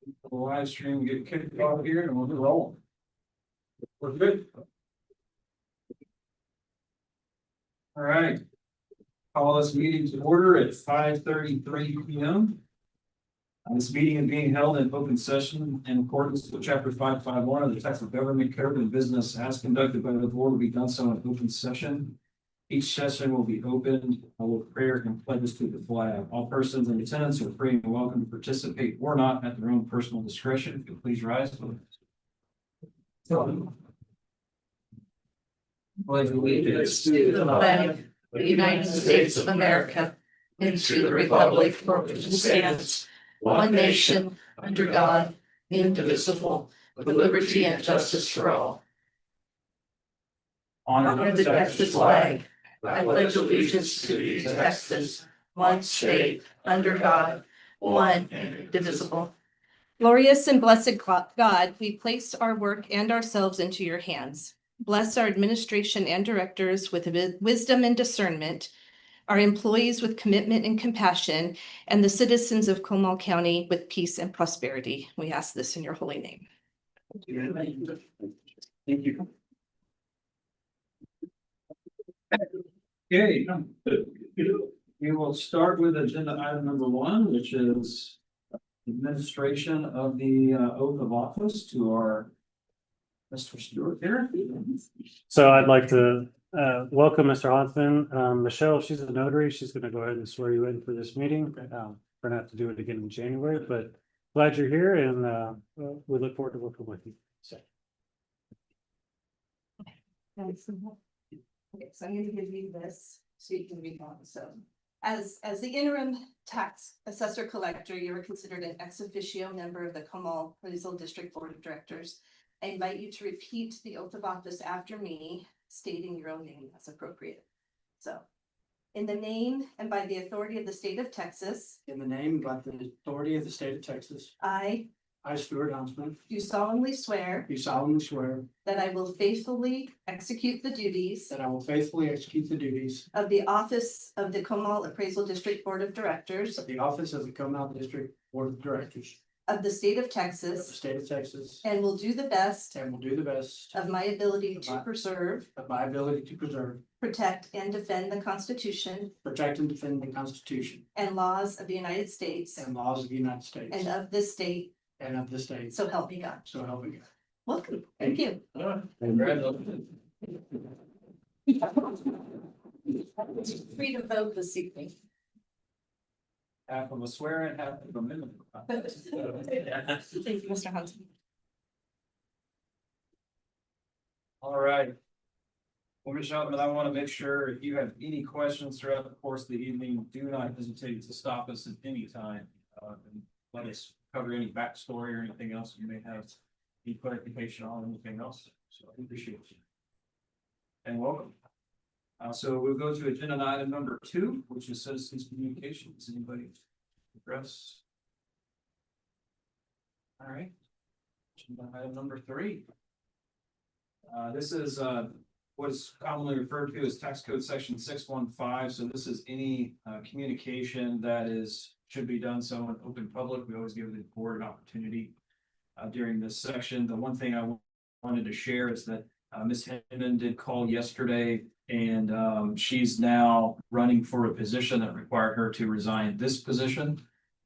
The live stream get kicked off here and we'll be rolling. We're good. All right. Call this meeting to order at 5:33 p.m. This meeting is being held in open session in accordance with Chapter 551 of the Texas Government Code, and business as conducted by the board will be done so in open session. Each session will be opened with prayer and pledges to the flag. All persons in attendance are free and welcome to participate or not at their own personal discretion. If you'll please rise. Pledge allegiance to the flag of the United States of America and to the republic for which it stands, one nation, under God, indivisible, with liberty and justice for all. Honor the Texas flag. I pledge allegiance to Texas, one state, under God, one and indivisible. Glorious and blessed God, we place our work and ourselves into your hands. Bless our administration and directors with wisdom and discernment, our employees with commitment and compassion, and the citizens of Comal County with peace and prosperity. We ask this in your holy name. Thank you. Okay. We will start with agenda item number 1, which is administration of the oath of office to our Mr. Stewart here. So I'd like to welcome Mr. Huntsman. Michelle, she's a notary. She's going to go ahead and swear you in for this meeting. We're going to have to do it again in January, but glad you're here, and we look forward to working with you. So. Okay, so I'm going to give you this so you can read on. So as the interim tax assessor collector, you are considered an ex officio member of the Comal District Board of Directors. I invite you to repeat the oath of office after me, stating your own name as appropriate. So, in the name and by the authority of the state of Texas. In the name and by the authority of the state of Texas. I Stuart Huntsman. do solemnly swear. Do solemnly swear. That I will faithfully execute the duties. That I will faithfully execute the duties. Of the office of the Comal Appraisal District Board of Directors. Of the office of the Comal District Board of Directors. Of the state of Of the Texas. state of Texas. And will do the best. And will do the best. Of my ability to preserve. Of my ability to preserve. Protect and defend the Constitution. Protect and defend the Constitution. And laws of the United States. And laws of the United States. And of this state. And of the state. So help me God. So help me God. Welcome. Thank you. Congratulations. Free to vote this evening. Half of a swearing, half of a minute. Thank you, Mr. Huntsman. All right. Well, Ms. Shelton, I want to make sure if you have any questions throughout the course of the evening, do not hesitate to stop us at any time. And let us cover any backstory or anything else you may have, any clarification on anything else. So I appreciate you. And welcome. So we'll go to agenda item number 2, which is citizens communications. Anybody address? All right. Agenda item number 3. This is what is commonly referred to as tax code section 615. So this is any communication that should be done so in open public. We always give the board an opportunity during this section. The one thing I wanted to share is that Ms. Hinman did call yesterday, and she's now running for a position that required her to resign this position.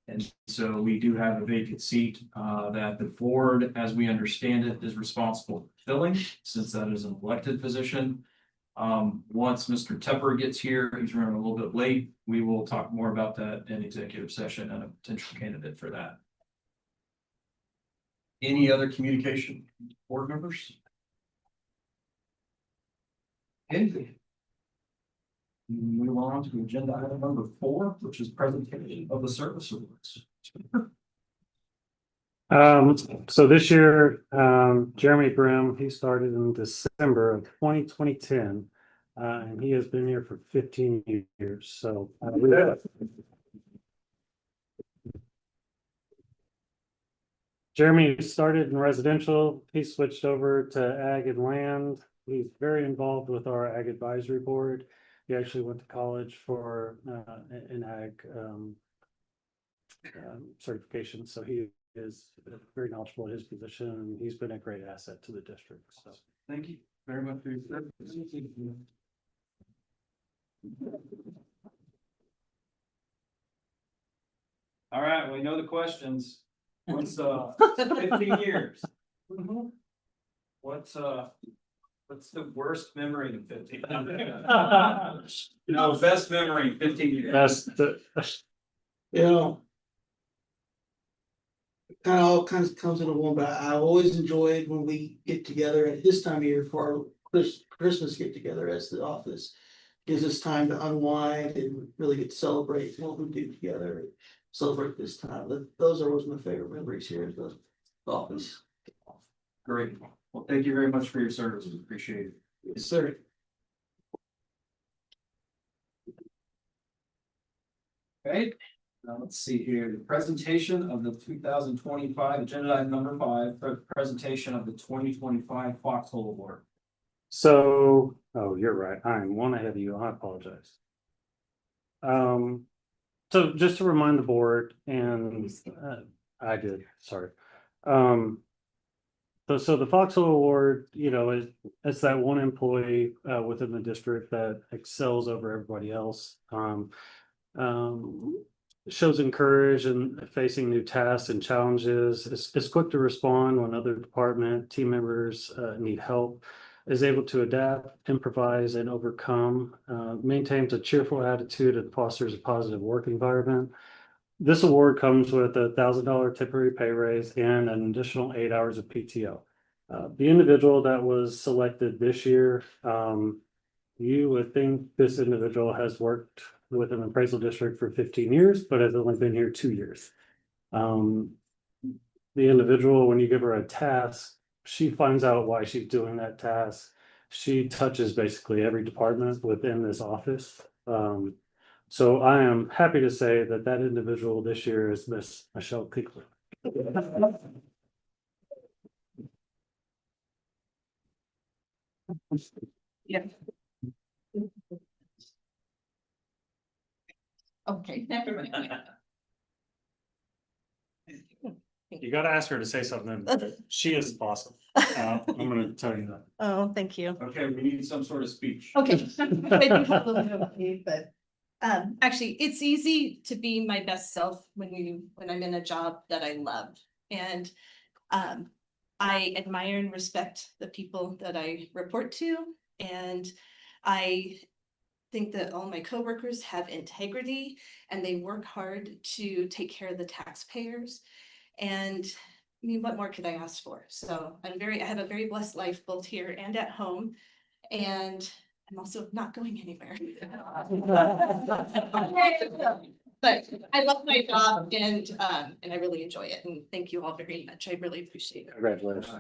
And so we do have a vacant seat that the board, as we understand it, is responsible for filling, since that is an elected position. Once Mr. Tepper gets here, he's running a little bit late. We will talk more about that in executive session and a potential candidate for that. Any other communication, board members? Okay. Move on to agenda item number 4, which is presentation of the service awards. So this year, Jeremy Grimm, he started in December of 2010, and he has been here for 15 years. So Jeremy started in residential. He switched over to ag and land. He's very involved with our ag advisory board. He actually went to college for an ag certification. So he is very knowledgeable in his position, and he's been a great asset to the district, so. Thank you very much for your service. All right, we know the questions. What's 15 years? What's the worst memory of 15? No, best memory in 15 years. That's the, You know. Kind of all kinds comes into one, but I always enjoyed when we get together at this time of year for our Christmas get together as the office. Gives us time to unwind and really get to celebrate what we do together, celebrate this time. Those are always my favorite memories here at the office. Great. Well, thank you very much for your service. We appreciate it. Yes, sir. Okay, now let's see here, the presentation of the 2025 agenda item number 5, for the presentation of the 2025 Foxhole Award. so, oh, you're right, I'm one ahead of you, I apologize. So just to remind the board, and I did, sorry. So the Foxhole Award, you know, it's that one employee within the district that excels over everybody else. Shows courage in facing new tasks and challenges. Is quick to respond when other department team members need help. Is able to adapt, improvise, and overcome. Maintains a cheerful attitude and fosters a positive work environment. This award comes with a $1,000 temporary pay raise and an additional 8 hours of PTO. The individual that was selected this year, you would think this individual has worked with an appraisal district for 15 years, but has only been here 2 years. The individual, when you give her a task, she finds out why she's doing that task. She touches basically every department within this office. So I am happy to say that that individual this year is Miss Michelle Kickler. Yeah. Okay, never mind. You gotta ask her to say something. She is awesome. I'm gonna tell you that. Oh, thank you. Okay, we need some sort of speech. Okay. I do have a little bit of me, but actually, it's easy to be my best self when I'm in a job that I love. And I admire and respect the people that I report to, and I think that all my coworkers have integrity and they work hard to take care of the taxpayers. And I mean, what more could I ask for? So I have a very blessed life both here and at home. And I'm also not going anywhere. But I love my job and I really enjoy it. And thank you all very much. I really appreciate it. Congratulations.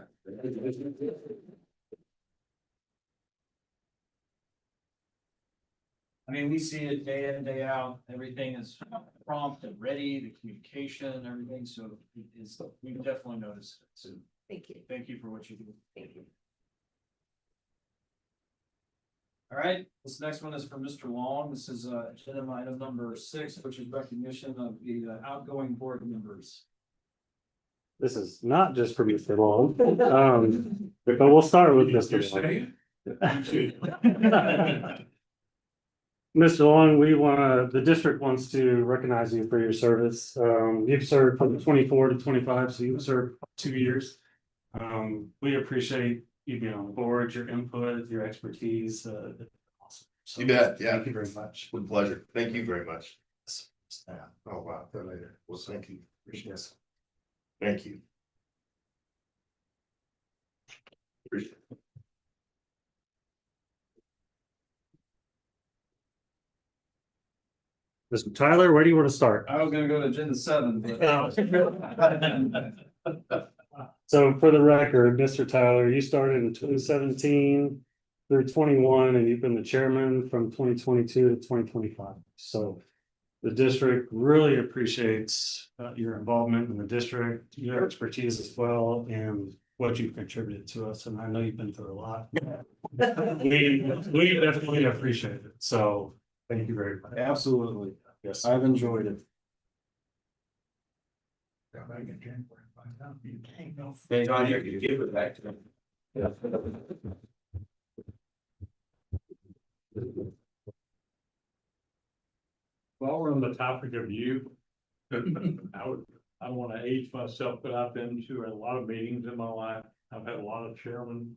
I mean, we see it day in, day out. Everything is prompt and ready, the communication, everything. So we definitely noticed it. So Thank you. thank you for what you do. Thank you. All right, this next one is from Mr. Long. This is agenda item number 6, which is recognition of the outgoing board members. This is not just for Mr. Long, but we'll start with Mr. Long. Mr. Long, the district wants to recognize you for your service. You've served from 24 to 25, so you've served 2 years. We appreciate you being on the board, your input, your expertise. Awesome. So, You bet, yeah. Thank you very much. With pleasure. Thank you very much. Yeah. Oh, wow. Later. Well, thank you. Appreciate it. Thank you. Appreciate it. Mr. Tyler, where do you want to start? I was gonna go to agenda 7, but. So for the record, Mr. Tyler, you started in 2017 through 21, and you've been the chairman from 2022 to 2025. So the district really appreciates your involvement in the district, your expertise as well, and what you've contributed to us. And I know you've been through a lot. We definitely appreciate it. So thank you very much. Absolutely. Yes. I've enjoyed it. Thank God you give it back to them. While we're on the topic of you, I don't want to age myself, but I've been to a lot of meetings in my life. I've had a lot of chairmen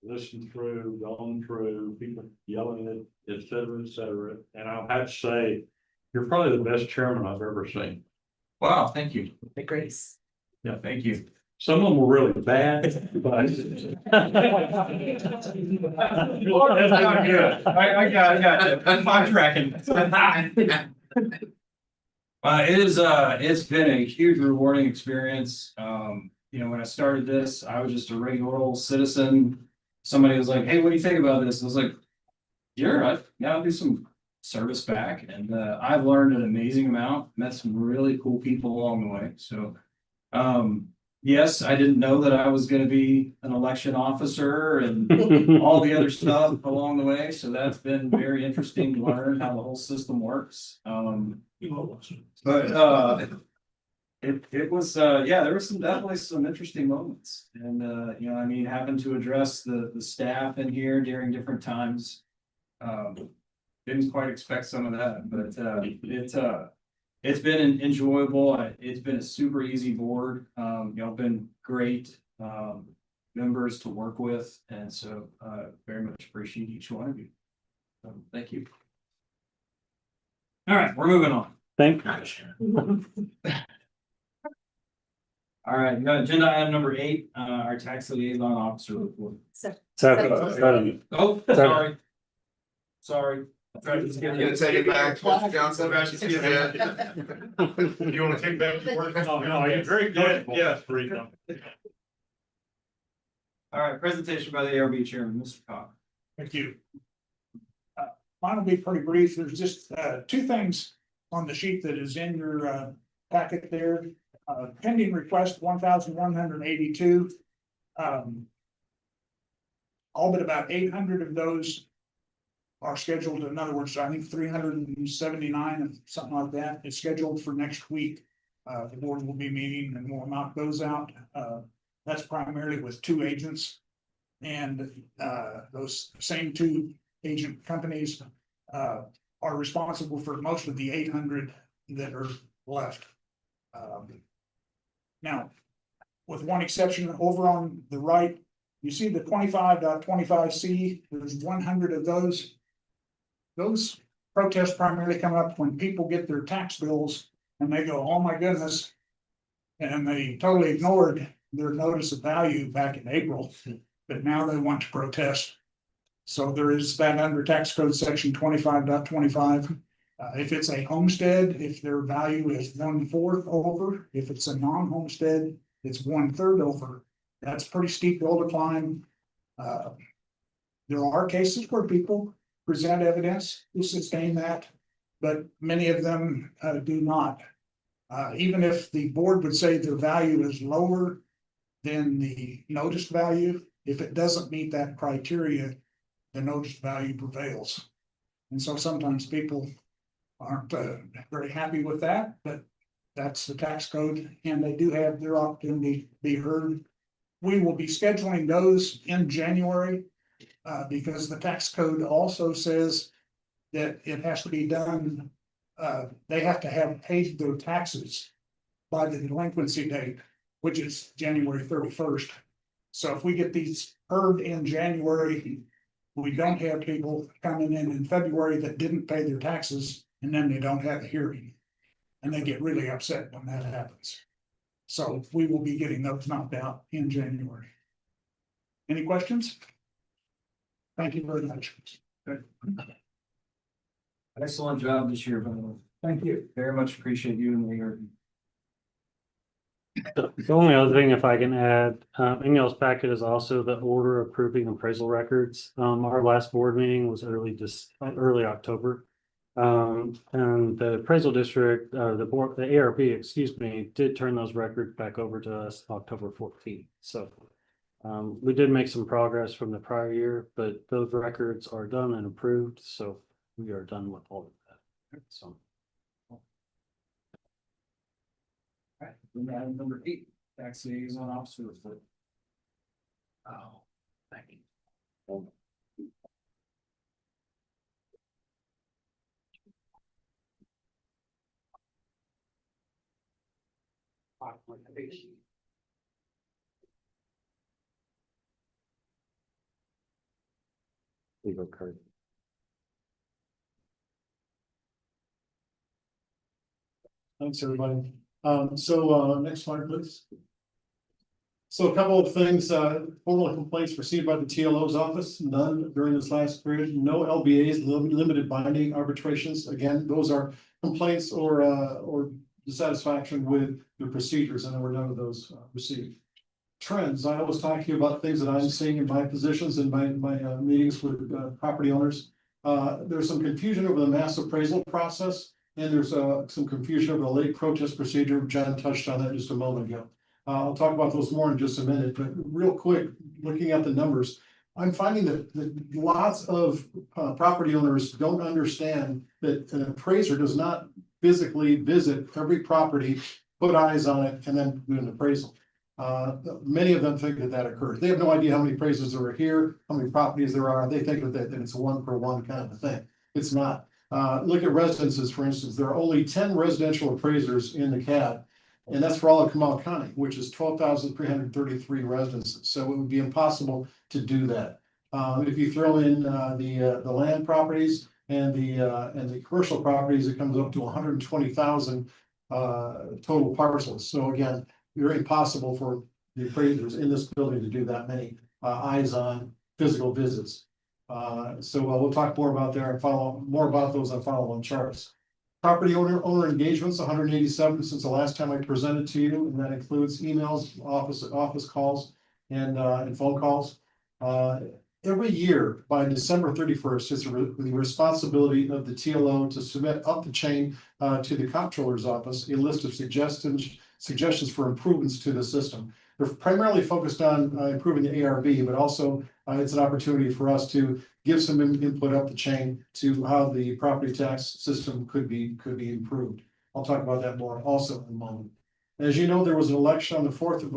listen through, gone through, people yelling at, et cetera, and I'll have to say, you're probably the best chairman I've ever seen. Wow, thank you. The grace. Yeah, thank you. Some of them were really bad, but. I got it. I'm tracking. It's been a huge rewarding experience. When I started this, I was just a regular old citizen. Somebody was like, hey, what do you think about this? I was like, I'll do some service back. And I've learned an amazing amount, met some really cool people along the way. So, yes, I didn't know that I was gonna be an election officer and all the other stuff along the way. So that's been very interesting to learn how the whole system works. But it was there was definitely some interesting moments. And having to address the staff in here during different times. Didn't quite expect some of that, but it's been enjoyable. It's been a super easy board. Y'all been great members to work with, and so very much appreciate each one of you. Thank you. All right, we're moving on. Thank you. All right, we got agenda item number 8, our tax liaison officer report. So, Oh, sorry. I tried to skip I'm gonna it. take it back, Mr. Johnson. You want to take back the word? No, you're very good. Yeah. Yeah. All right, presentation by the ARB chairman, Mr. Cox. Thank you. Mine will be pretty brief. There's just two things on the sheet that is in your packet there. Pending request 1,182. All but about 800 of those are scheduled. In other words, I think 379 and something like that is scheduled for next week. The board will be meeting and we'll knock those out. That's primarily with 2 agents. And those same 2 agent companies are responsible for most of the 800 that are left. Now, with one exception, over on the right, you see the 25.25C, there's 100 of those. Those protests primarily come up when people get their tax bills and they go, oh my goodness. And they totally ignored their notice of value back in April, but now they want to protest. So there is that under tax code section 25.25. If it's a homestead, if their value is 1/4 over, if it's a non-homestead, it's 1/3 over. That's pretty steep hill to climb. There are cases where people present evidence to sustain that, but many of them do not. Even if the board would say their value is lower than the noticed value, if it doesn't meet that criteria, the noticed value prevails. And so sometimes people aren't very happy with that, but that's the tax code and they do have their opportunity to be heard. We will be scheduling those in January because the tax code also says that it has to be done. They have to have paid their taxes by the delinquency date, which is January 31st. So if we get these heard in January, we don't have people coming in February that didn't pay their taxes. And then they don't have a hearing and they get really upset when that happens. So we will be getting those knocked out in January. Any questions? Thank you very much. Excellent job this year, by the way. Thank you. Very much appreciate you and the ARB. The only other thing, if I can add, in y'all's packet is also the order approving appraisal records. Our last board meeting was early October. And the appraisal district, the ARB, excuse me, did turn those records back over to us October 14th. So we did make some progress from the prior year, but those records are done and approved. So we are done with all of that. So. All right, item number 8. Tax liaison officer report. Oh, thank you. Legal card. Thanks, everybody. Next slide, please. So a couple of things, formal complaints received by the TLO's office, none during this last period, no LBAs, limited binding arbitrations. Again, those are complaints or dissatisfaction with the procedures, and there were none of those received. Trends, I always talk to you about things that I'm seeing in my positions and my meetings with property owners. There's some confusion over the mass appraisal process, and there's some confusion over the late protest procedure. John touched on that just a moment ago. I'll talk about those more in just a minute, but real quick, looking at the numbers, I'm finding that lots of property owners don't understand that an appraiser does not physically visit every property, put eyes on it, and then do an appraisal. Many of them think that occurs. They have no idea how many appraisers there are here, how many properties there are. They think that it's a 1-for-1 kind of a thing. It's not. Look at residences, for instance. There are only 10 residential appraisers in the CAD. And that's for all of Comal County, which is 12,333 residences. So it would be impossible to do that. If you throw in the land properties and the commercial properties, it comes up to 120,000 total parcels. So again, very impossible for the appraisers in this building to do that many eyes-on physical visits. We'll talk more about there and follow more about those on follow-on charts. Property owner engagements, 187 since the last time I presented to you, and that includes emails, office calls, and phone calls. Every year by December 31st, it's the responsibility of the TLO to submit up the chain to the comptroller's office a list of suggestions for improvements to the system. They're primarily focused on improving the ARB, but also it's an opportunity for us to give some input up the chain to how the property tax system could be improved. I'll talk about that more also in a moment. As you know, there was an election on the 4th of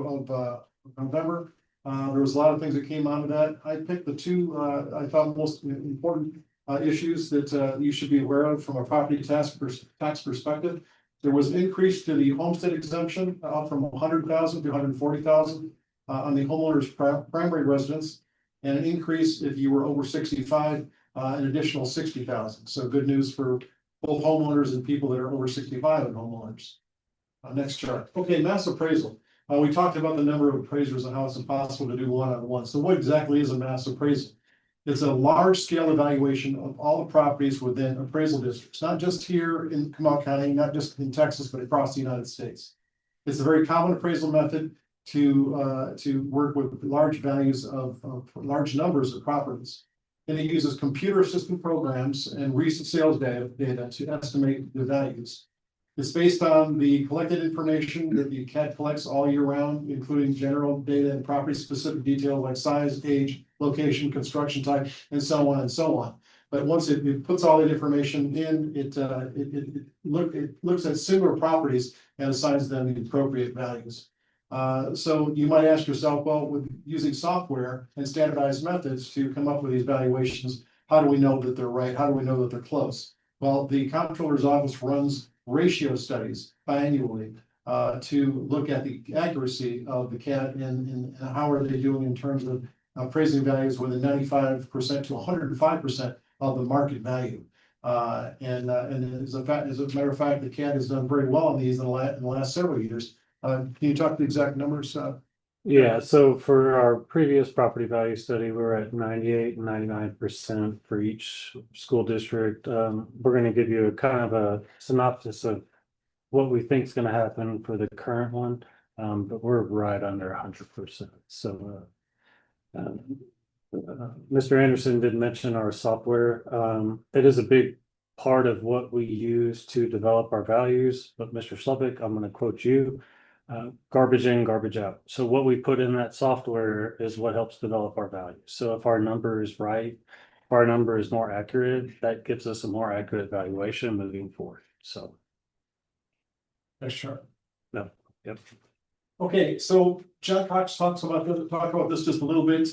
November. There was a lot of things that came out of that. I picked the two I thought most important issues that you should be aware of from a property tax perspective. There was an increase to the homestead exemption from 100,000 to 140,000 on the homeowner's primary residence, and an increase if you were over 65, an additional 60,000. So good news for both homeowners and people that are over 65 and homeowners. Next chart. Okay, mass appraisal. We talked about the number of appraisers and how it's impossible to do one-on-one. So what exactly is a mass appraisal? It's a large-scale evaluation of all the properties within appraisal districts, not just here in Comal County, not just in Texas, but across the United States. It's a very common appraisal method to work with large values of large numbers of properties. And it uses computer assisted programs and recent sales data to estimate the values. It's based on the collected information that the CAD collects all year round, including general data and property specific details like size, age, location, construction type, and so on and so on. But once it puts all that information in, it looks at similar properties and assigns them the appropriate values. So you might ask yourself, well, with using software and standardized methods to come up with these valuations, how do we know that they're right? How do we know that they're close? Well, the comptroller's office runs ratio studies biannually to look at the accuracy of the CAD and how are they doing in terms of appraising values within 95% to 105% of the market value. And as a matter of fact, the CAD has done very well on these in the last several years. Can you talk the exact numbers? Yeah, so for our previous property value study, we were at 98 and 99% for each school district. We're going to give you a kind of a synopsis of what we think is going to happen for the current one, but we're right under 100%. So Mr. Anderson did mention our software. It is a big part of what we use to develop our values, but Mr. Slubik, I'm going to quote you. Garbage in, garbage out. So what we put in that software is what helps develop our values. So if our number is right, if our number is more accurate, that gives us a more accurate valuation moving forward. So Next chart. no, yep. Okay, so John Cox talk about this just a little bit,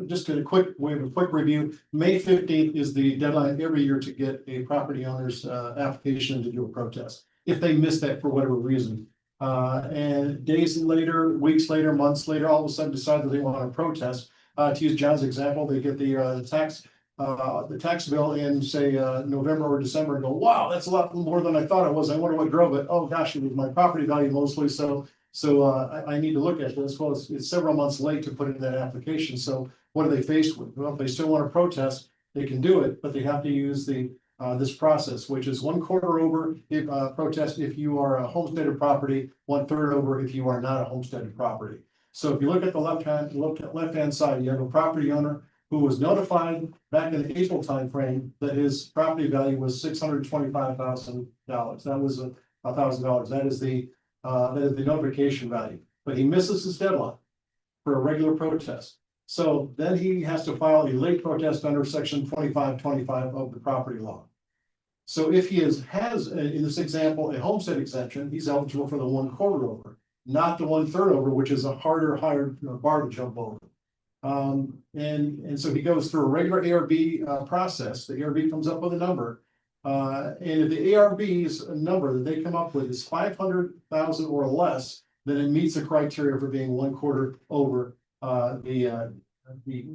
just a quick review. May 15th is the deadline every year to get a property owner's application to do a protest. If they miss that for whatever reason. And days later, weeks later, months later, all of a sudden decide that they want to protest. To use John's example, they get the tax bill in, say, November or December and go, wow, that's a lot more than I thought it was. I wonder what drove it. Oh gosh, it was my property value mostly, so I need to look at this. Well, it's several months late to put in that application. So what are they faced with? Well, if they still want to protest, they can do it, but they have to use this process, which is 1/4 over if protest if you are a homesteaded property, 1/3 over if you are not a homesteaded property. So if you look at the left-hand side, you have a property owner who was notified back in the April timeframe that his property value was $625,000. That was $1,000. That is the notification value, but he misses his deadline for a regular protest. So then he has to file a late protest under section 2525 of the property law. So if he has, in this example, a homestead exemption, he's eligible for the 1/4 over, not the 1/3 over, which is a higher bar to jump over. And so he goes through a regular ARB process. The ARB comes up with a number. And if the ARB's number that they come up with is 500,000 or less, then it meets the criteria for being 1/4 over the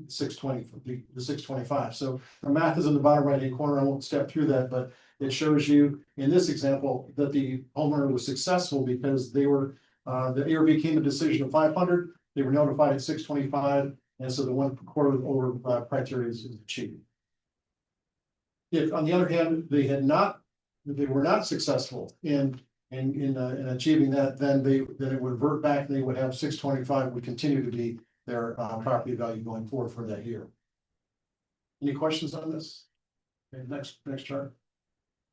625. So the math is in the bottom right hand corner. I won't step through that, but it shows you in this example that the homeowner was successful because they were the ARB came to a decision of 500. They were notified at 625, and so the 1/4 over criteria is achieved. If, on the other hand, they were not successful in achieving that, then it would revert back. They would have 625 would continue to be their property value going forward for that year. Any questions on this? Okay, next chart.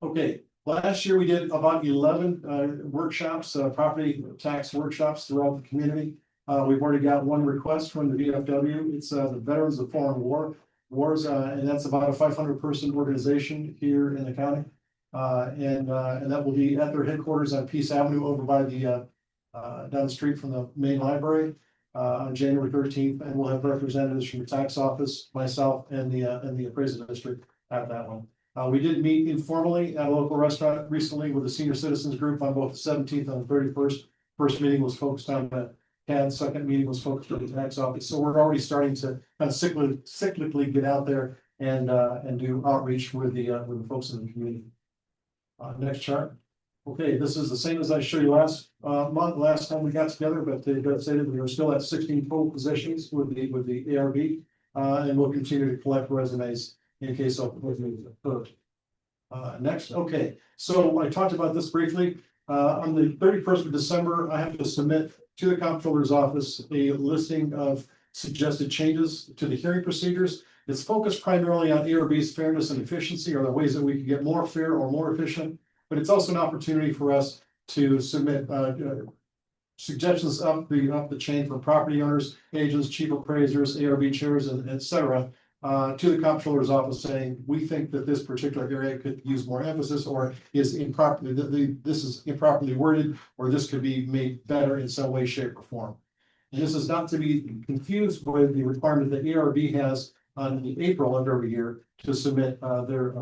Okay, last year we did about 11 workshops, property tax workshops throughout the community. We've already got one request from the VFW. It's the Veterans of Foreign Wars, and that's about a 500-person organization here in the county. And that will be at their headquarters on Peace Avenue over by the down the street from the main library on January 13th. And we'll have representatives from the tax office, myself, and the appraisal district at that one. We did meet informally at a local restaurant recently with the senior citizens group on both the 17th and the 31st. First meeting was focused on the CAD, second meeting was focused on the tax office. So we're already starting to kind of cyclically get out there and do outreach with the folks in the community. Next chart. Okay, this is the same as I showed you last time we got together, but they say that we are still at 16 total positions with the ARB, and we'll continue to collect resumes in case of next. Okay, so I talked about this briefly. On the 31st of December, I have to submit to the comptroller's office a listing of suggested changes to the hearing procedures. It's focused primarily on ARB's fairness and efficiency, or the ways that we can get more fair or more efficient. But it's also an opportunity for us to submit suggestions up the chain from property owners, agents, chief appraisers, ARB chairs, and et cetera, to the comptroller's office saying, we think that this particular area could use more emphasis, or is improperly, this is improperly worded, or this could be made better in some way, shape, or form. And this is not to be confused with the requirement that ARB has on the April of every year to submit their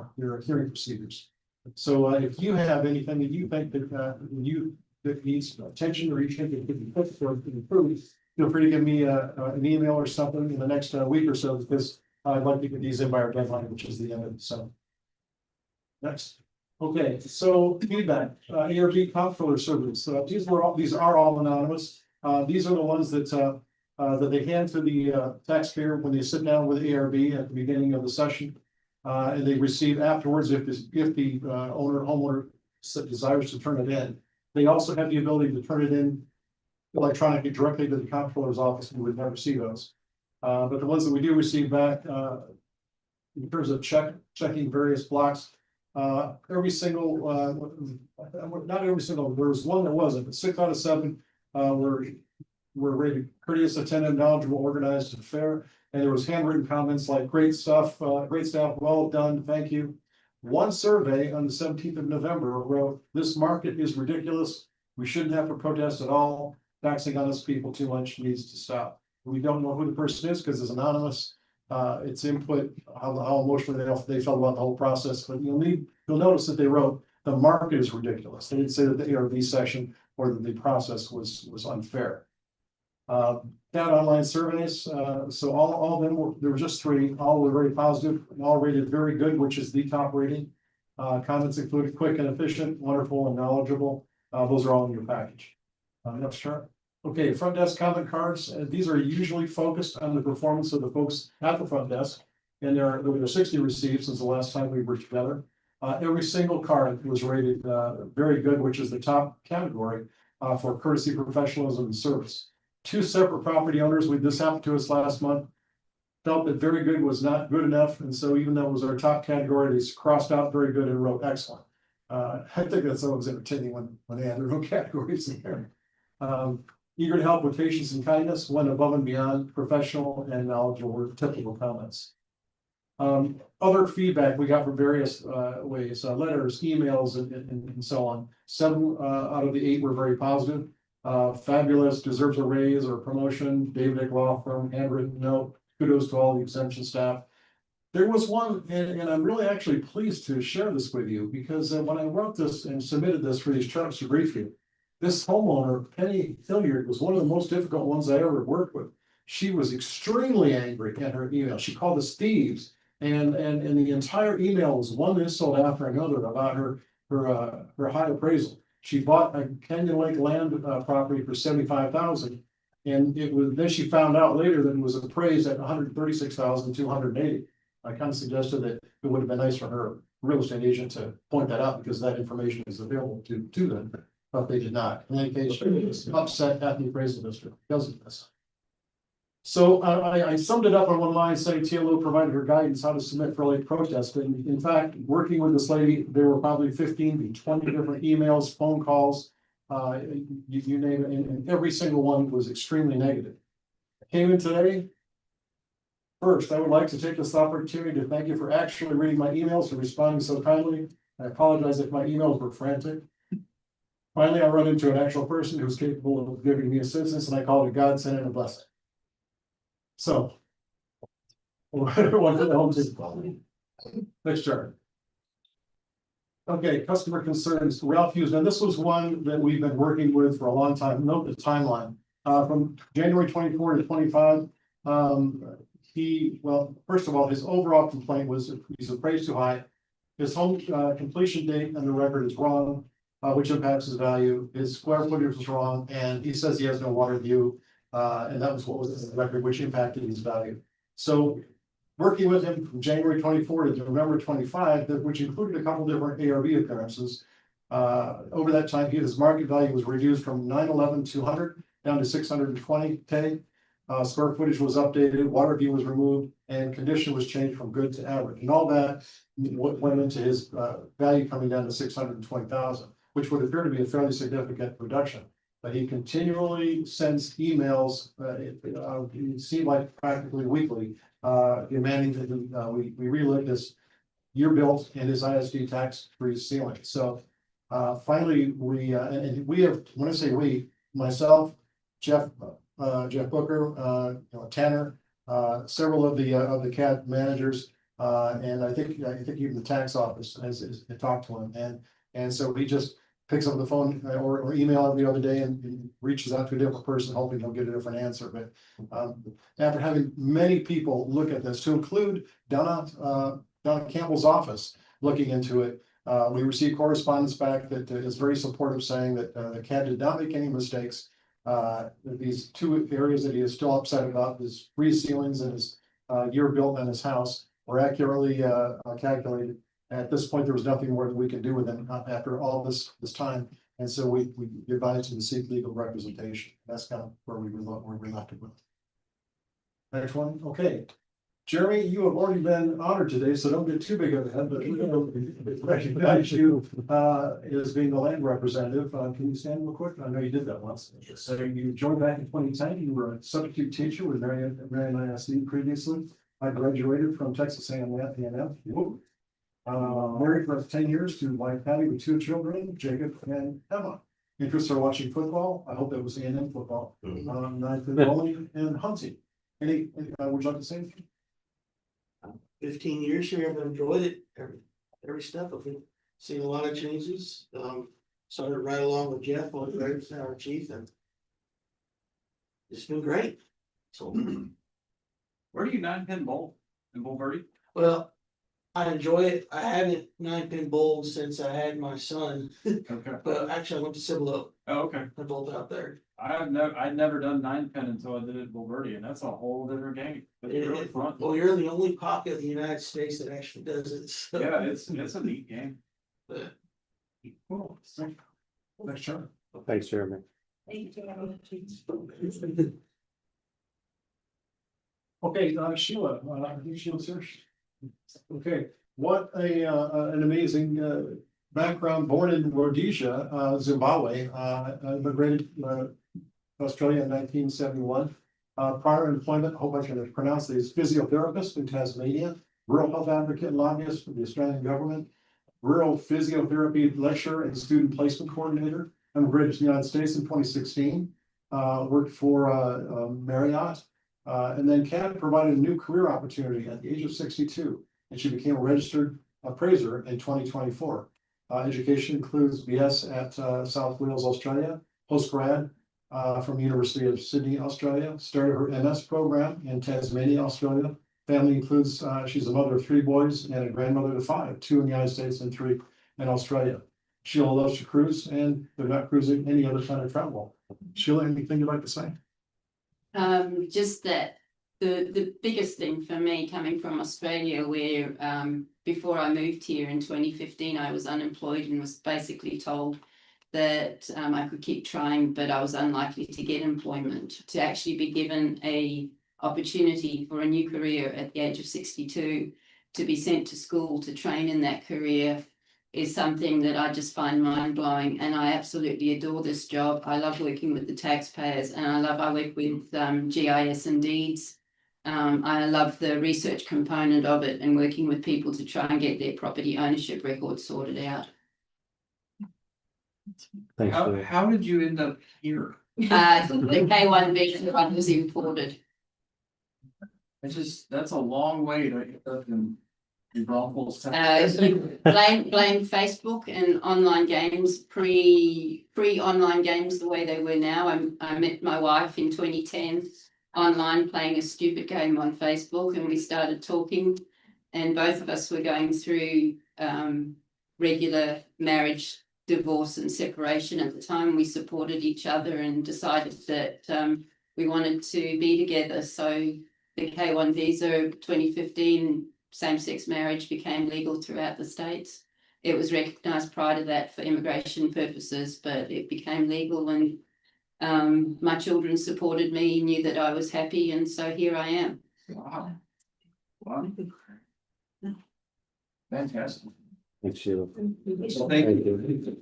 hearing procedures. So if you have anything that you think that needs attention, or you think it could be fixed or improved, feel free to give me an email or something in the next week or so, because I'd like to get these in by our deadline, which is the end of December. Next. Okay, so feedback, ARB comptroller surveys. These are all anonymous. These are the ones that they hand to the taxpayer when they sit down with ARB at the beginning of the session. And they receive afterwards if the homeowner desires to turn it in. They also have the ability to turn it in electronically directly to the comptroller's office, and we would never see those. But the ones that we do receive back, in terms of checking various blocks, every single, not every single, there was one that wasn't, but 6 out of 7 were rated courteous, attentive, knowledgeable, organized, and fair. And there was handwritten comments like great stuff, great staff, well done, thank you. One survey on the 17th of November wrote, this market is ridiculous. We shouldn't have to protest at all. taxing on us people too much needs to stop. We don't know who the person is because it's anonymous. It's input, how emotionally they felt about the whole process, but you'll notice that they wrote, the market is ridiculous. They didn't say that the ARV session or that the process was unfair. Cat online surveys, so all of them there were just 3, all were very positive, and all rated very good, which is the top rating. Comments included quick and efficient, wonderful and knowledgeable. Those are all in your package. Next chart. Okay, front desk comment cards. These are usually focused on the performance of the folks at the front desk. And there were 60 received since the last time we were together. Every single card was rated very good, which is the top category for courtesy, professionalism, and service. 2 separate property owners, this happened to us last month, felt that very good was not good enough. And so even though it was our top category, they crossed out very good and wrote excellent. I think that's always entertaining when they have their own categories in there. Eager to help with patience and kindness, went above and beyond, professional and knowledgeable were typical comments. Other feedback we got from various ways, letters, emails, and so on. 7 out of the 8 were very positive. Fabulous, deserves a raise or promotion, David Law Firm, handwritten note, kudos to all the exemption staff. There was one, and I'm really actually pleased to share this with you, because when I wrote this and submitted this for these charts to brief you, this homeowner, Penny Hilliard, was one of the most difficult ones I ever worked with. She was extremely angry at her email. She called us thieves, and the entire email was one insult after another about her high appraisal. She bought a Canyon Lake land property for $75,000, and then she found out later that it was appraised at $136,280. I kind of suggested that it would have been nice for her real estate agent to point that out, because that information is available to them, but they did not. In any case, she was upset at the appraisal district because of this. So I summed it up on one line saying TLO provided her guidance how to submit for late protest. And in fact, working with this lady, there were probably 15 to 20 different emails, phone calls, you name it, and every single one was extremely negative. I came in today. First, I would like to take this opportunity to thank you for actually reading my emails and responding so kindly. I apologize if my emails were frantic. Finally, I run into an actual person who's capable of giving me assistance, and I call it a godsend and a blessing. So, everyone for the home system. Next chart. Okay, customer concerns. Ralph Hughes. Now, this was one that we've been working with for a long time. Note the timeline from January 24 to 25. First of all, his overall complaint was he's appraised too high. His home completion date on the record is wrong, which impacts his value. His square footage was wrong, and he says he has no water view. And that was what was in the record, which impacted his value. So working with him from January 24 to November 25, which included a couple different ARV appearances. Over that time, his market value was reduced from 911,200 down to 620K. Square footage was updated, water view was removed, and condition was changed from good to average. And all that went into his value coming down to 620,000, which would appear to be a fairly significant reduction. But he continually sends emails, it seemed like practically weekly, demanding that we relit his year built and his ISD tax-free ceiling. So finally, we have, when I say we, myself, Jeff Booker, Tanner, several of the CAD managers, and I think even the tax office has talked to him, and so he just picks up the phone or email every other day and reaches out to a different person, hoping he'll get a different answer. But after having many people look at this, to include Donna Campbell's office looking into it, we received correspondence back that is very supportive, saying that the CAD did not make any mistakes. These 2 areas that he is still upset about, his free ceilings and his year built on his house, were accurately calculated. At this point, there was nothing more that we could do with him after all this time, and so we advised him to seek legal representation. That's kind of where we left it with. Next one, okay. Jeremy, you have already been honored today, so don't get too big of a head, but we're going to recognize you as being the land representative. Can you stand real quick? I know you did that once. So you joined back in 2010. You were a substitute teacher with Marion ISD previously. I graduated from Texas A&M. Married for 10 years to wife Patty with 2 children, Jacob and Emma. interests are watching football. I hope that was A&M football. Ninth pin bowling and hunting. Would you like to say anything? 15 years here, I've enjoyed it, every step of it, seen a lot of changes, started right along with Jeff, our chief, and it's been great. So, Where do you 9-pin bowl in Bull Birdie? well, I enjoy it, I haven't 9-pin bowled since I had my son, Okay. but actually I went to Civil Oak, Oh, okay. I bowled out there. I'd never done 9-pin until I did it at Bull Birdie, and that's a whole different game. It's really fun. Well, you're the only pocket of the United States that actually does it, so. Yeah, it's a neat game. But Cool. Thanks, Charlie. Thanks, Jeremy. Okay, Sheila, I think Sheila's here. Okay, what an amazing background, born in Rhodesia, Zimbabwe, immigrated to Australia in 1971. Prior employment, I hope I can pronounce these, physiotherapist in Tasmania, rural health advocate and lobbyist for the Australian government, rural physiotherapy lecturer and student placement coordinator, immigrated to the United States in 2016, worked for Marriott. And then Kat provided a new career opportunity at the age of 62, and she became a registered appraiser in 2024. Education includes BS at South Wales, Australia, postgrad from the University of Sydney, Australia, started her MS program in Tasmania, Australia. Family includes, she's a mother of 3 boys and a grandmother to 5, 2 in the United States and 3 in Australia. Sheila loves to cruise, and they're not cruising any other kind of travel. Sheila, anything you'd like to say? Just that the biggest thing for me coming from Australia, where before I moved here in 2015, I was unemployed and was basically told that I could keep trying, but I was unlikely to get employment. To actually be given a opportunity for a new career at the age of 62, to be sent to school to train in that career, is something that I just find mind-blowing, and I absolutely adore this job. I love working with the taxpayers, and I work with GIS and deeds. I love the research component of it and working with people to try and get their property ownership records sorted out. Thanks, Sheila. How did you end up here? The K1 visa one was imported. That's a long way to get up in Braunfels. You blame Facebook and online games, pre online games the way they were now. I met my wife in 2010 online playing a stupid game on Facebook, and we started talking, and both of us were going through regular marriage, divorce and separation at the time. We supported each other and decided that we wanted to be together. So the K1 visa 2015, same-sex marriage became legal throughout the states. It was recognised prior to that for immigration purposes, but it became legal when my children supported me, knew that I was happy, and so here I am. Wow. Wow. Fantastic. Thanks, Sheila. So thank you.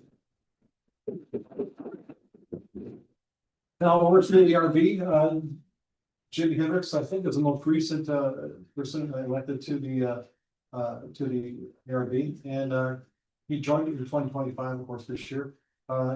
Now over to the RB, Jim Hendricks, I think, is the most recent person elected to the ARB, and he joined it in 2025, of course, this year.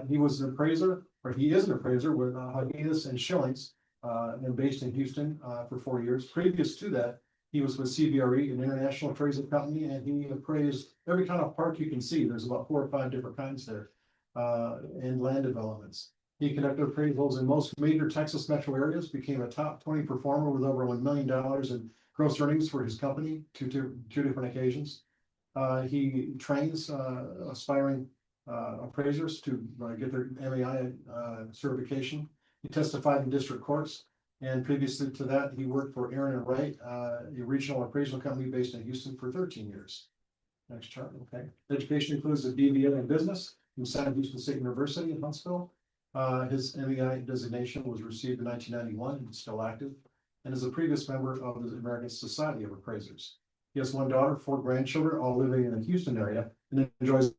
He was an appraiser, or he is an appraiser with Hagedis and Schillings, and based in Houston for 4 years. Previous to that, he was with CBRE, an international appraisal company, and he appraised every kind of park you can see. There's about 4 or 5 different kinds there, and land developments. He conducted appraisals in most major Texas metro areas, became a top 20 performer with over $1 million in gross earnings for his company, two different occasions. He trains aspiring appraisers to get their MAI certification. He testified in district courts, and previously to that, he worked for Aaron and Wright, a regional appraisal company based in Houston for 13 years. Next chart, okay. Education includes a BBA in business from San Houston State University in Huntsville. His MEI designation was received in 1991 and is still active, and is a previous member of the American Society of Appraisers. He has 1 daughter, 4 grandchildren, all living in the Houston area, and enjoys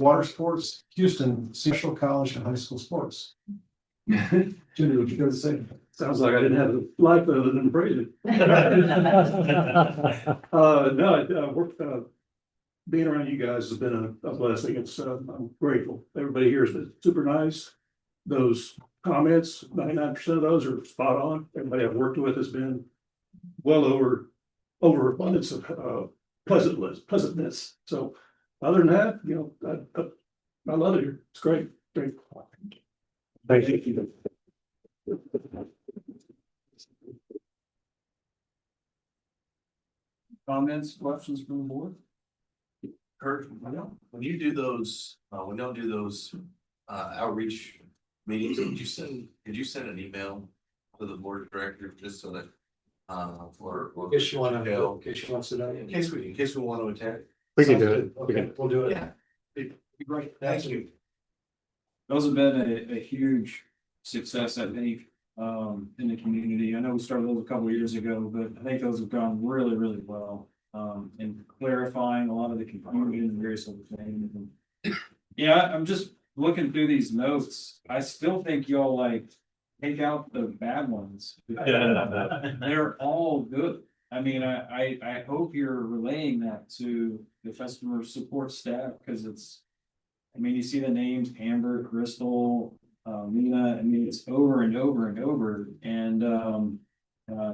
water sports, Houston, Central College and high school sports. Jimmy, what you got to say? Sounds like I didn't have a life other than praising. No, work, being around you guys has been a blessing. It's, I'm grateful. Everybody here has been super nice. Those comments, 99% of those are spot on. Everybody I've worked with has been well overabundance of, pleasantness. So other than that, you know, I love it here. It's great. Great. Thank you. Comments, questions from the board? Kurt, when you do those, when y'all do those, outreach meetings, could you send an email to the board of directors just so that, or. In case you want to know. In case we want to attend. We can do it. Okay, we'll do it. Yeah. Be great. Thank you. Those have been a huge success, I think, in the community. I know we started those a couple of years ago, but I think those have gone really, really well. In clarifying a lot of the confusion and various other things. Yeah, I'm just looking through these notes. I still think y'all like take out the bad ones. They're all good. I mean, I hope you're relaying that to the customer support staff, because it's, I mean, you see the names Amber, Crystal, Lena, I mean, it's over and over and over. And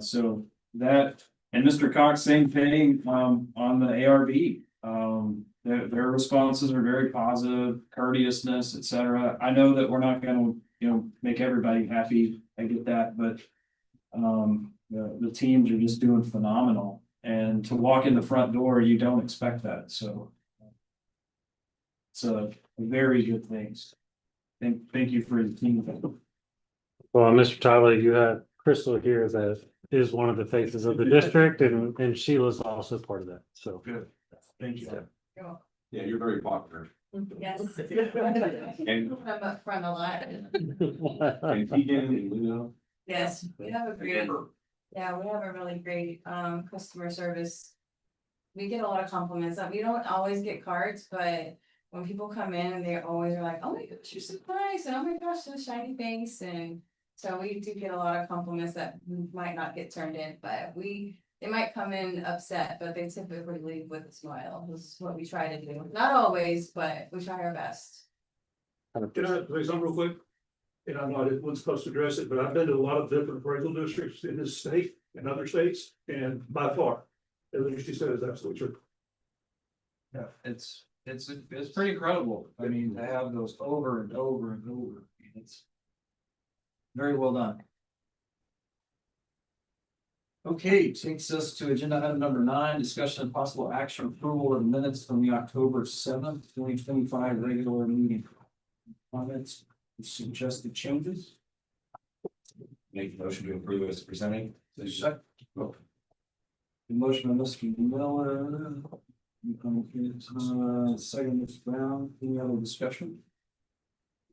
so that, and Mr. Cox, same thing, on the ARB. Their responses are very positive, courteousness, et cetera. I know that we're not gonna, you know, make everybody happy. I get that, but the teams are just doing phenomenal. And to walk in the front door, you don't expect that, so. It's a very good thing. Thank you for your team. Well, Mr. Tyler, you have Crystal here that is one of the faces of the district, and Sheila's also part of that, so. Good. Thank you. Yeah, you're very popular. Yes. And I'm up front a lot. Keegan and Luna. Yes, we have a great, yeah, we have a really great customer service. We get a lot of compliments. We don't always get cards, but when people come in and they always are like, oh my gosh, you're so nice, and oh my gosh, those shiny things. And so we do get a lot of compliments that might not get turned in, but they might come in upset, but they typically leave with a smile. This is what we try to do. Not always, but we try our best. Can I say something real quick? And I'm not, it wasn't supposed to address it, but I've been to a lot of different appraisal districts in this state and other states, and by far, everything she said is absolutely true. Yeah, it's pretty incredible. I mean, to have those over and over and over. It's very well done. Okay, takes us to agenda item number 9, discussion and possible action approval of minutes from the October 7th, 2025 regular meeting. Comments, suggested changes? Make the motion to approve as presented. The motion by Mr. Miller. Second, Mr. Brown, any other discussion?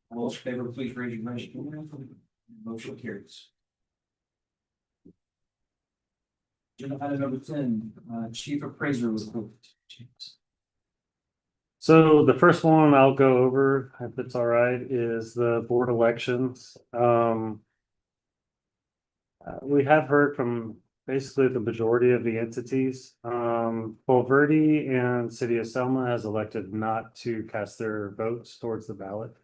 All those in favor, please raise your right hand. Motion carries. Agenda item number 10, chief appraiser report. So the first one I'll go over, if it's all right, is the board elections. We have heard from basically the majority of the entities. Bulverde and City of Selma has elected not to cast their votes towards the ballot.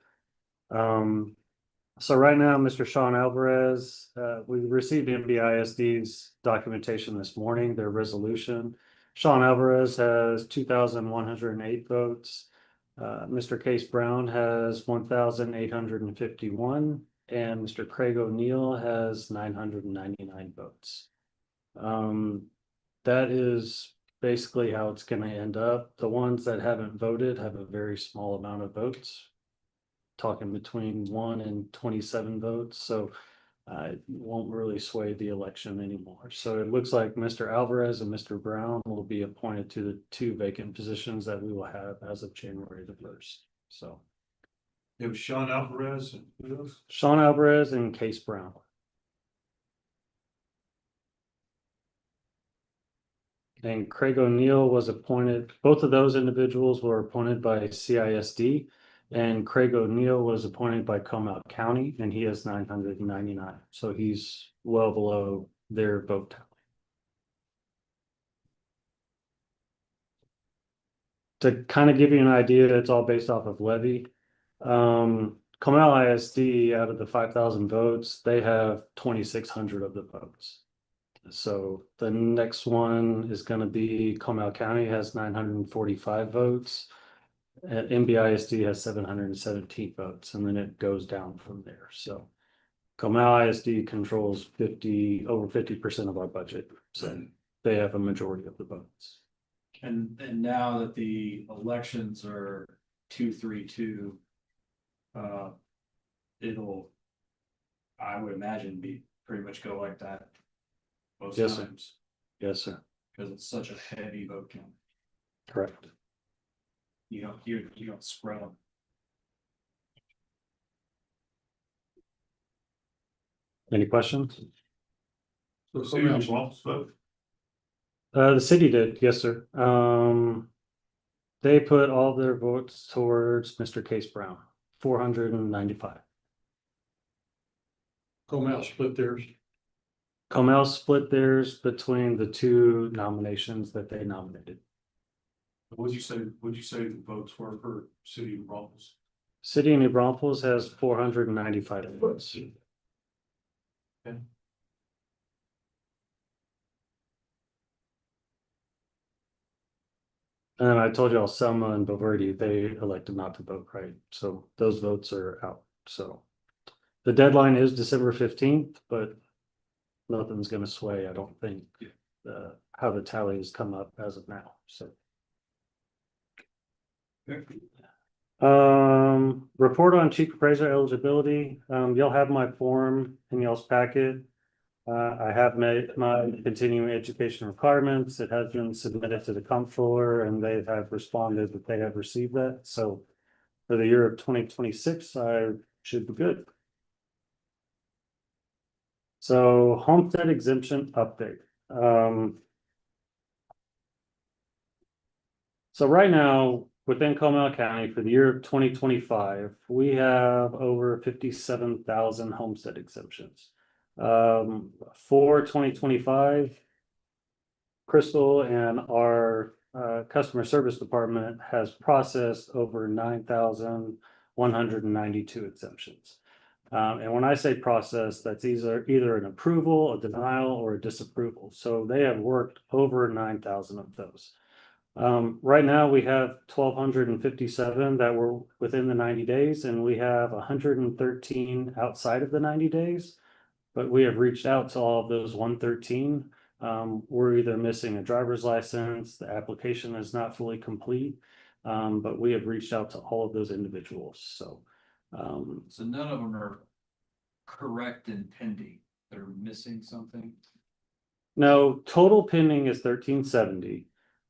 So right now, Mr. Sean Alvarez, we received MBISD's documentation this morning, their resolution. Sean Alvarez has 2,108 votes. Mr. Case Brown has 1,851, and Mr. Craig O'Neill has 999 votes. That is basically how it's going to end up. The ones that haven't voted have a very small amount of votes, talking between 1 and 27 votes. So it won't really sway the election anymore. So it looks like Mr. Alvarez and Mr. Brown will be appointed to the 2 vacant positions that we will have as of January the 1st. So It was Sean Alvarez and who else? Sean Alvarez and Case Brown. And Craig O'Neill was appointed, both of those individuals were appointed by CISD. And Craig O'Neill was appointed by Comal County and he has 999. So he's well below their vote tally. To kind of give you an idea, it's all based off of levy. Comal ISD, out of the 5,000 votes, they have 2,600 of the votes. So the next one is going to be Comal County has 945 votes. MBISD has 717 votes, and then it goes down from there. So Comal ISD controls over 50% of our budget. So they have a majority of the votes. And now that the elections are 2-3-2, it'll, I would imagine, be pretty much go like that most Yes, sir. times, Yes, sir. because it's such a heavy vote count. Correct. You don't spread them. Any questions? So city wants vote. The city did, yes, sir. They put all their votes towards Mr. Case Brown, 495. Comal split theirs. Comel split theirs between the two nominations that they nominated. What'd you say the votes were for city of Braunfels? City of New Braunfels has 495 votes. Okay. And I told y'all Selma and Boverdi, they elected not to vote, right? So those votes are out. So the deadline is December 15th, but nothing's gonna sway, I don't think, how the tally has come up as of now, so. Report on chief appraiser eligibility. Y'all have my form in y'all's packet. I have made my continuing education requirements. It has been submitted to the comptroller and they have responded that they have received that. So for the year of 2026, I should be good. So homestead exemption update. So right now, within Comal County for the year of 2025, we have over 57,000 homestead exemptions. For 2025, Crystal and our customer service department has processed over 9,192 exemptions. And when I say process, that's either an approval, a denial, or a disapproval. So they have worked over 9,000 of those. Right now we have 1,257 that were within the 90 days, and we have 113 outside of the 90 days. But we have reached out to all of those 113. We're either missing a driver's license, the application is not fully complete, but we have reached out to all of those individuals. So none of them are correct and pending. They're missing something. no, total pending is 1,370.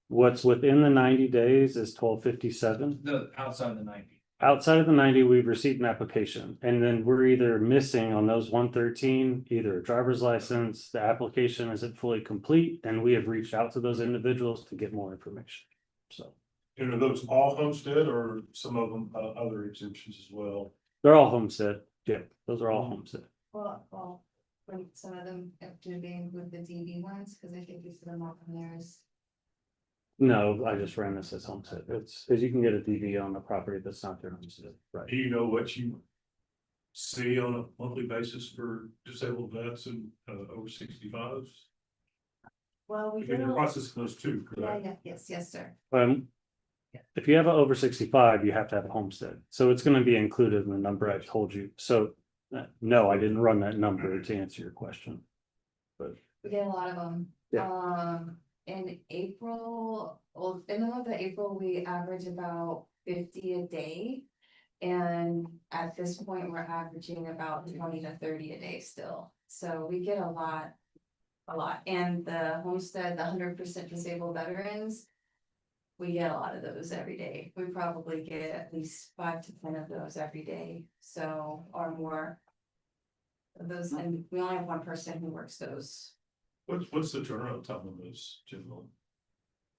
What's within the 90 days is 1,257. No, outside the 90. Outside of the 90, we've received an application, and then we're either missing on those 113, either a driver's license, the application isn't fully complete, and we have reached out to those individuals to get more information. So. And are those all homestead or some of them other exemptions as well? They're all homestead. Yeah, those are all homestead. Well, when some of them have to be with the DV ones, because I think you said them all from theirs. No, I just ran this as homestead. It's because you can get a DV on a property that's not their homestead, right? Do you know what you see on a monthly basis for disabled vets and over 65s? Well, we You're do. processing those two, correct? Yes, sir. If you have an over 65, you have to have a homestead. So it's going to be included in the number I told you. So no, I didn't run that number to answer your question. But We get a lot of them. Yeah. In April, well, in the month of April, we average about 50 a day. And at this point, we're averaging about 20 to 30 a day still. So we get a lot. And the homestead, the 100% disabled veterans, we get a lot of those every day. We probably get at least 5 to 10 of those every day. So, or more of those, and we only have one person who works those. What's the turnaround time on those generally?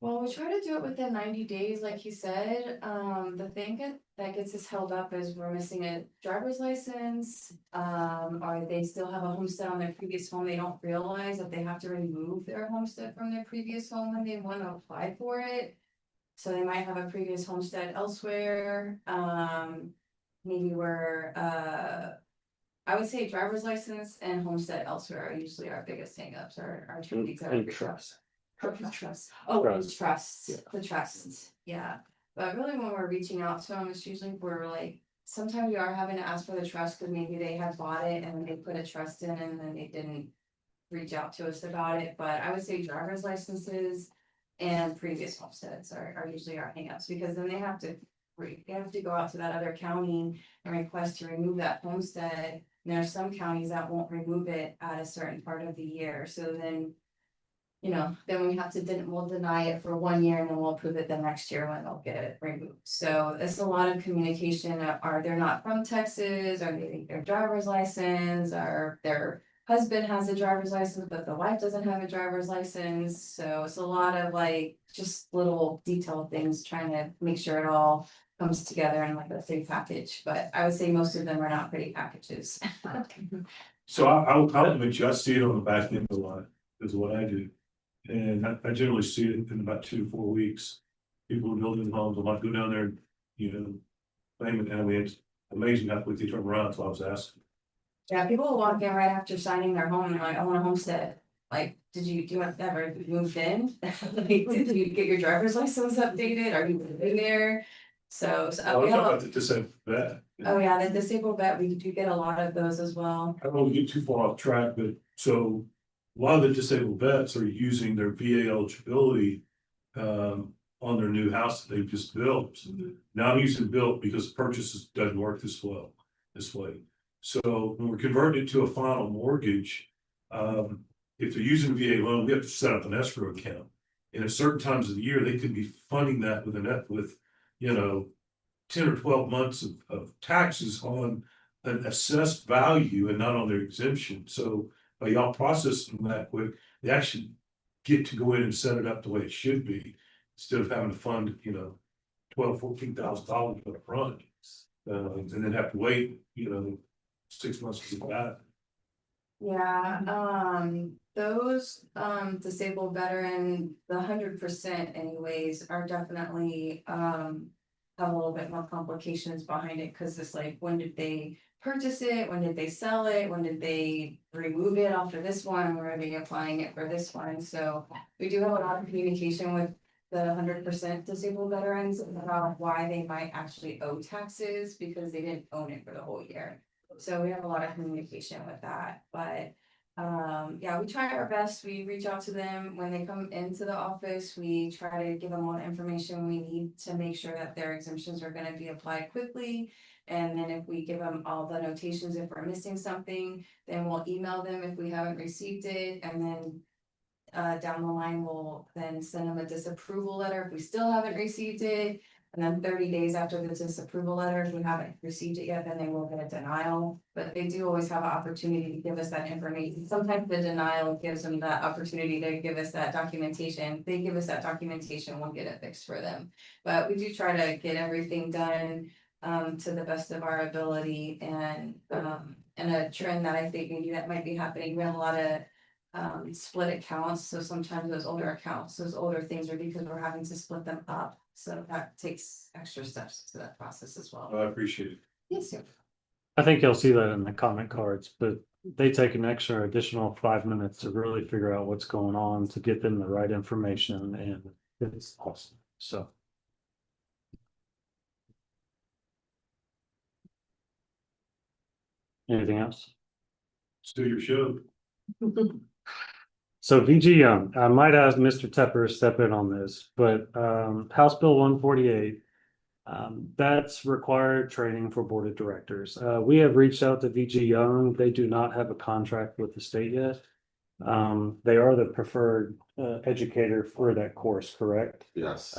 Well, we try to do it within 90 days, like you said. The thing that gets us held up is we're missing a driver's license. Or they still have a homestead on their previous home. They don't realize that they have to remove their homestead from their previous home when they want to apply for it. So they might have a previous homestead elsewhere. Maybe I would say driver's license and homestead elsewhere are usually our biggest hangups, our two things that are And big trust. trust. Oh, and Trust. trust, Yeah. the trust, yeah. But really when we're reaching out to them, it's usually we're like, sometimes we are having to ask for the trust because maybe they had bought it and they put a trust in and then they didn't reach out to us about it, but I would say driver's licenses and previous homesteads are usually our hangups, because then they have to go out to that other county and request to remove that homestead. And there are some counties that won't remove it at a certain part of the year, so then then we have to, we'll deny it for 1 year and then we'll approve it the next year when they'll get it removed. So it's a lot of communication. Are they're not from Texas, or they think their driver's license, or their husband has a driver's license, but the wife doesn't have a driver's license. So it's a lot of like just little detailed things, trying to make sure it all comes together in like a big package. But I would say most of them are not pretty packages. So I will compliment you. I see it on the back end a lot, is what I do. And I generally see it in about 2 to 4 weeks. People are building homes. I might go down there, claim it. And I mean, it's amazing how quickly they turn around. So I was asking. Yeah, people will walk in right after signing their home and like, I want a homestead. Like, do you have ever moved in? Like, did you get your driver's license updated? Are you living there? So we have About the disabled vet. oh yeah, the disabled vet, we do get a lot of those as well. I don't want to get too far off track, but so a lot of the disabled vets are using their VA eligibility on their new house that they've just built. Now I'm using built because purchases doesn't work this way. So when we're converting it to a final mortgage, if they're using a VA loan, we have to set up an escrow account. And at certain times of the year, they could be funding that with 10 or 12 months of taxes on an assessed value and not on their exemption. So by y'all processing them that quick, they actually get to go in and set it up the way it should be, instead of having to fund, $12,000-$14,000 up front. And then have to wait, 6 months to get that. Yeah, those disabled veteran, the 100% anyways, are definitely have a little bit more complications behind it, because it's like, when did they purchase it, when did they sell it, when did they remove it off of this one, where are they applying it for this one? So we do have a lot of communication with the 100% disabled veterans about why they might actually owe taxes, because they didn't own it for the whole year. So we have a lot of communication with that, but yeah, we try our best. We reach out to them when they come into the office. We try to give them all the information we need to make sure that their exemptions are going to be applied quickly. And then if we give them all the notations, if we're missing something, then we'll email them if we haven't received it. And then down the line, we'll then send them a disapproval letter if we still haven't received it. And then 30 days after the disapproval letter, if we haven't received it yet, then they will get a denial. But they do always have an opportunity to give us that information. Sometimes the denial gives them that opportunity to give us that documentation. They give us that documentation, we'll get it fixed for them. But we do try to get everything done to the best of our ability. And a trend that I think maybe that might be happening, we have a lot of split accounts. So sometimes those older things are because we're having to split them up. So that takes extra steps to that process as well. I appreciate it. Yes, sir. I think you'll see that in the comment cards, but they take an additional 5 minutes to really figure out what's going on, to get them the right information, and it's awesome. So. Anything else? Let's do your show. So VG Young, I might ask Mr. Tepper to step in on this, but House Bill 148, that's required training for board of directors. We have reached out to VG Young. They do not have a contract with the state yet. They are the preferred educator for that course, correct? Yes.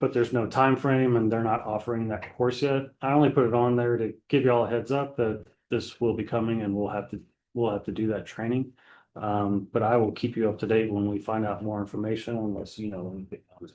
But there's no time frame, and they're not offering that course yet. I only put it on there to give y'all a heads up that this will be coming, and we'll have to do that training. But I will keep you up to date when we find out more information, unless you know anything else.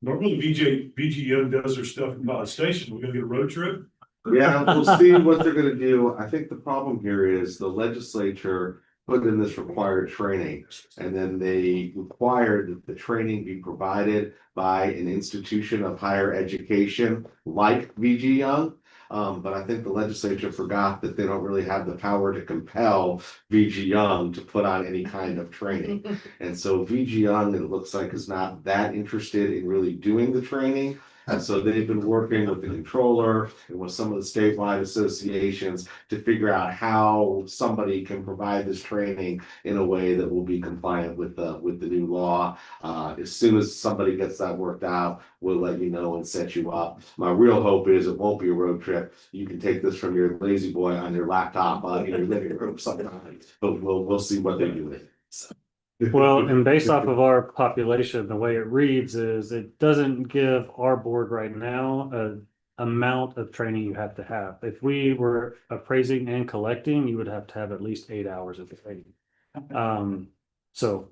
Normally VG Young does their stuff by the station. We're gonna get a road trip. Yeah, we'll see what they're gonna do. I think the problem here is the legislature put in this required training. And then they required that the training be provided by an institution of higher education like VG Young. But I think the legislature forgot that they don't really have the power to compel VG Young to put on any kind of training. And so VG Young, it looks like, is not that interested in really doing the training. And so they've been working with the controller and with some of the statewide associations to figure out how somebody can provide this training in a way that will be compliant with the new law. As soon as somebody gets that worked out, we'll let you know and set you up. My real hope is it won't be a road trip. You can take this from your lazy boy on your laptop in your living room sometime, but we'll see what they do with it. So. Well, and based off of our population, the way it reads is it doesn't give our board right now a amount of training you have to have. If we were appraising and collecting, you would have to have at least 8 hours of training. So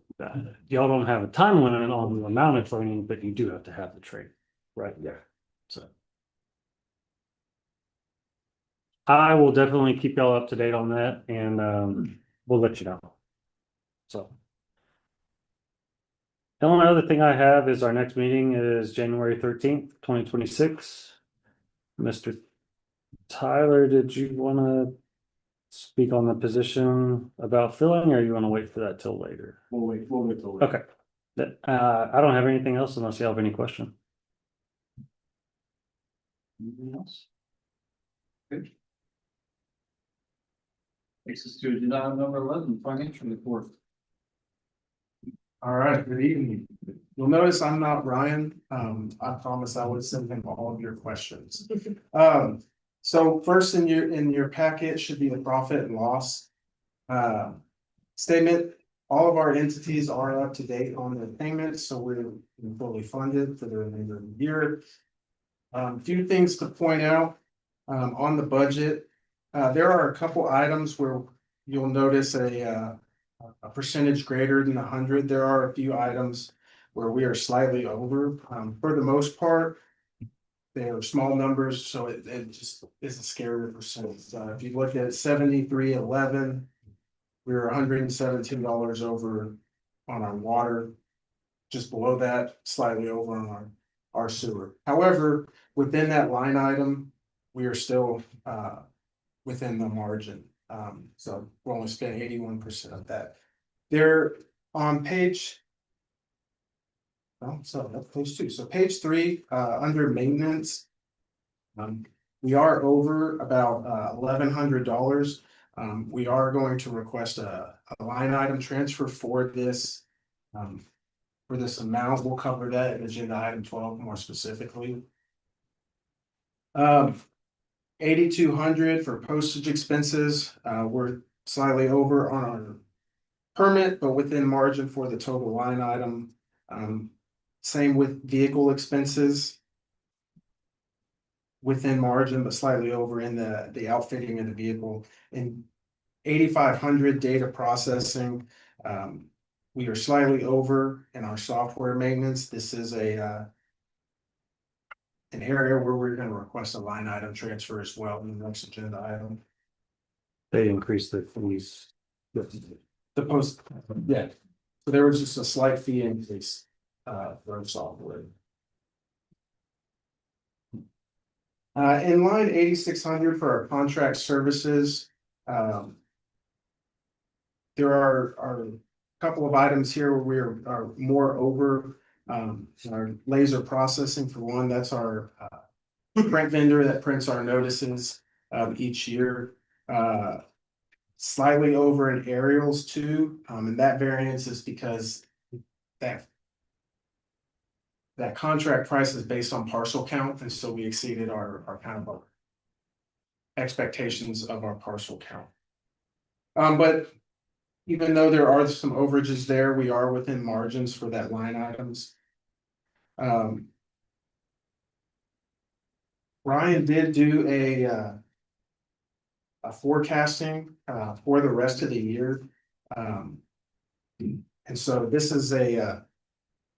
y'all don't have a time limit on the amount of training, but you do have to have the training, right? Yeah. So I will definitely keep y'all up to date on that, and we'll let you know. So. The only other thing I have is our next meeting is January 13th, 2026. Mr. Tyler, did you want to speak on the position about filling, or you want to wait for that till later? We'll wait till later. Okay. I don't have anything else unless you have any question. Anything else? Good. Takes us to agenda item number 11, financial report. All right, good evening. You'll notice I'm not Ryan. I promise I would send him all of your questions. So first in your packet should be the profit and loss statement. All of our entities are up to date on their payments, so we're fully funded for the remainder of the year. A few things to point out on the budget. There are a couple items where you'll notice a percentage greater than 100. There are a few items where we are slightly over. For the most part, they are small numbers, so it just isn't scary percent. If you look at 7311, we were $117 over on our water. Just below that, slightly over on our sewer. However, within that line item, we are still within the margin. So we're only spending 81% of that. They're on page. Oh, so that's page 2. So page 3, under maintenance. We are over about $1,100. We are going to request a line item transfer for this amount. We'll cover that in agenda item 12 more specifically. 8,200 for postage expenses. We're slightly over on our permit, but within margin for the total line item. Same with vehicle expenses. Within margin, but slightly over in the outfitting of the vehicle. And 8,500 data processing. We are slightly over in our software maintenance. This is an area where we're going to request a line item transfer as well in the next agenda item. They increased the fees. The post, yeah. So there was just a slight fee increase for software. In line 8,600 for our contract services. There are a couple of items here where we are more over. Our laser processing for one, that's our print vendor that prints our notices each year. Slightly over in aerials too, and that variance is because that contract price is based on parcel count, and so we exceeded our kind of expectations of our parcel count. But even though there are some overages there, we are within margins for that line items. Ryan did do a forecasting for the rest of the year. And so this is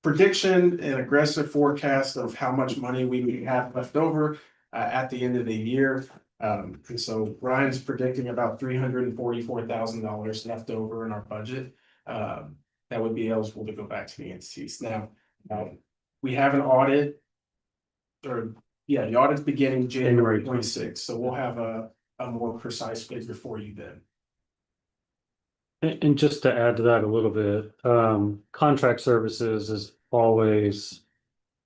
prediction and aggressive forecast of how much money we would have left over at the end of the year. And so Ryan's predicting about $344,000 left over in our budget. That would be eligible to go back to the entities. Now, we have an audit. Or, yeah, the audit's beginning January 26th, so we'll have a more precise figure for you then. And just to add to that a little bit, contract services is always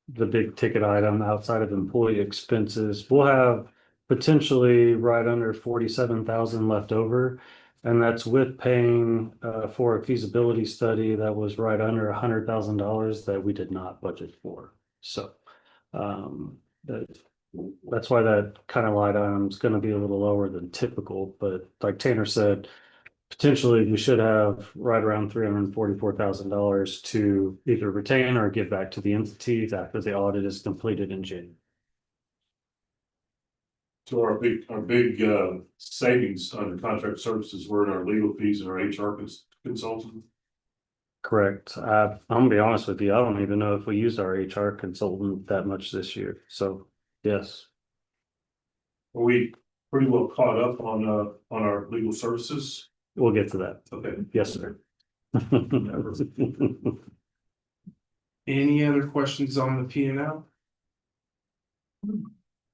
the big ticket item outside of employee expenses. We'll have potentially right under 47,000 left over. And that's with paying for a feasibility study that was right under $100,000 that we did not budget for. So that's why that kind of line item is going to be a little lower than typical. But like Tanner said, potentially we should have right around $344,000 to either retain or give back to the entities after the audit is completed in January. So our big savings under contract services were in our legal fees and our HR consultant. Correct. I'm gonna be honest with you. I don't even know if we used our HR consultant that much this year. So yes. Are we pretty well caught up on our legal services? We'll get to that. Okay. Yes, sir. Any other questions on the P&L?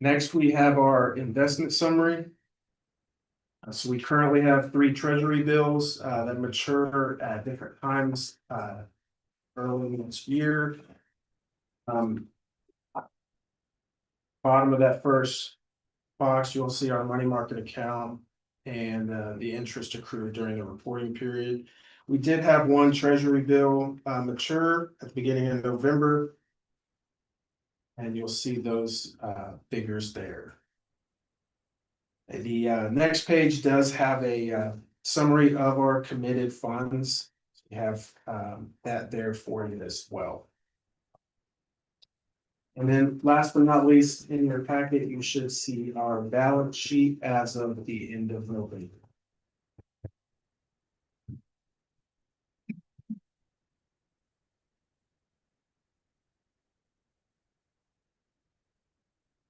Next, we have our investment summary. So we currently have 3 treasury bills that mature at different times early next year. Bottom of that first box, you'll see our money market account and the interest accrued during the reporting period. We did have one treasury bill mature at the beginning of November. And you'll see those figures there. The next page does have a summary of our committed funds. We have that there for you as well. And then last but not least, in your packet, you should see our balance sheet as of the end of November.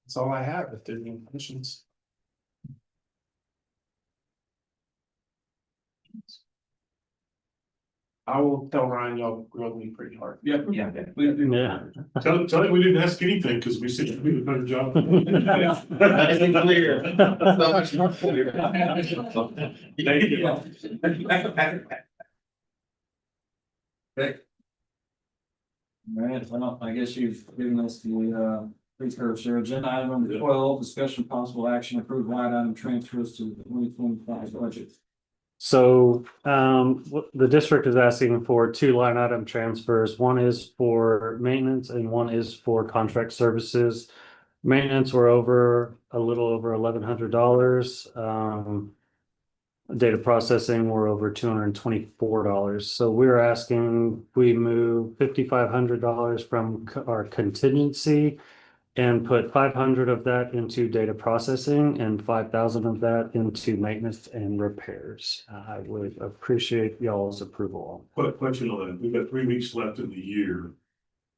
That's all I have. If there's any questions. I will tell Ryan y'all grilled me pretty hard. Yeah. Yeah. Tell him we didn't ask anything because we said you did a better job. I think clear. So much more clear. Thank you. All right, well, I guess you've given us the precursor. Sure. Agenda item number 12, discussion possible action, approved line item transfers to the 2025 budget. So the district is asking for 2 line item transfers. One is for maintenance and one is for contract services. Maintenance were a little over $1,100. Data processing were over $224. So we're asking we move $5,500 from our contingency and put 500 of that into data processing and 5,000 of that into maintenance and repairs. I would appreciate y'all's approval. Quick question on that. We've got 3 weeks left in the year.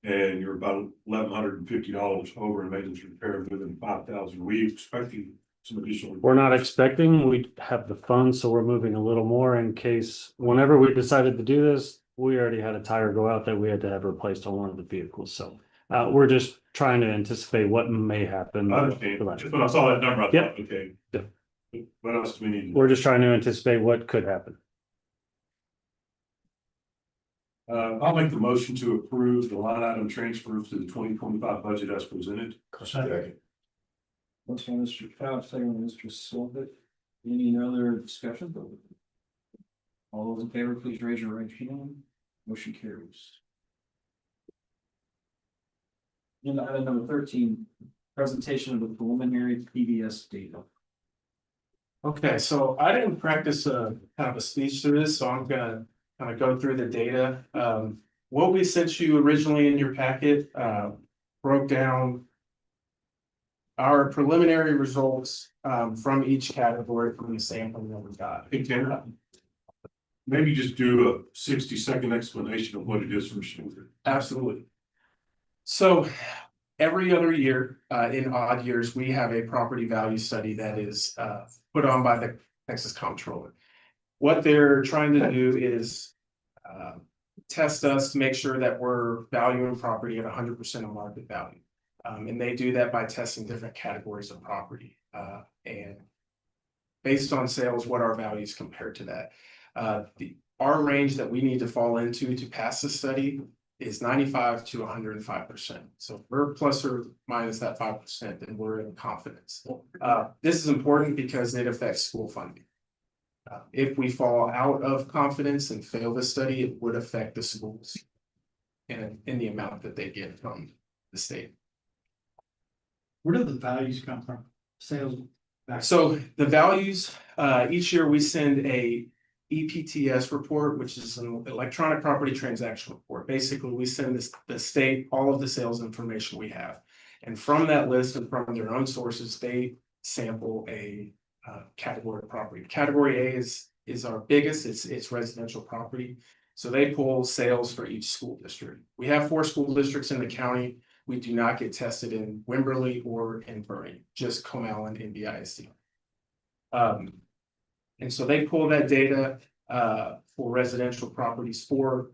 And you're about $1,150 over in maintenance repair within 5,000. We expecting some additional. We're not expecting, we have the funds, so we're moving a little more in case, whenever we decided to do this, we already had a tire go out that we had to have replaced on one of the vehicles. So we're just trying to anticipate what may happen. I understand. Just when I saw that number, I thought, okay. Yep. What else do we need? We're just trying to anticipate what could happen. I'll make the motion to approve the line item transfers to the 2025 budget as presented. Second. Motion by Mr. Couch, second by Mr. Silva. Any other discussion? All those in favor, please raise your right hand. Motion carries. Agenda item number 13, presentation of the preliminary PBS data. Okay, so I didn't practice kind of a speech to this, so I'm gonna kind of go through the data. What we sent you originally in your packet broke down our preliminary results from each category from the sampling that we got. maybe just do a 60-second explanation of what it is for sure. Absolutely. So every other year, in odd years, we have a property value study that is put on by the Texas Comptroller. What they're trying to do is test us to make sure that we're valuing property at 100% of market value. And they do that by testing different categories of property and based on sales, what our values compare to that. Our range that we need to fall into to pass the study is 95 to 105%. So if we're plus or minus that 5%, then we're in confidence. This is important because it affects school funding. If we fall out of confidence and fail the study, it would affect the schools in the amount that they get from the state. Where do the values come from? Sales. So the values, each year we send a EPTS report, which is an electronic property transaction report. Basically, we send the state all of the sales information we have. And from that list and from their own sources, they sample a category of property. Category A is our biggest, it's residential property. So they pull sales for each school district. We have 4 school districts in the county. We do not get tested in Wimberley or in Bernie, just Comal and NBISD. And so they pull that data for residential properties. For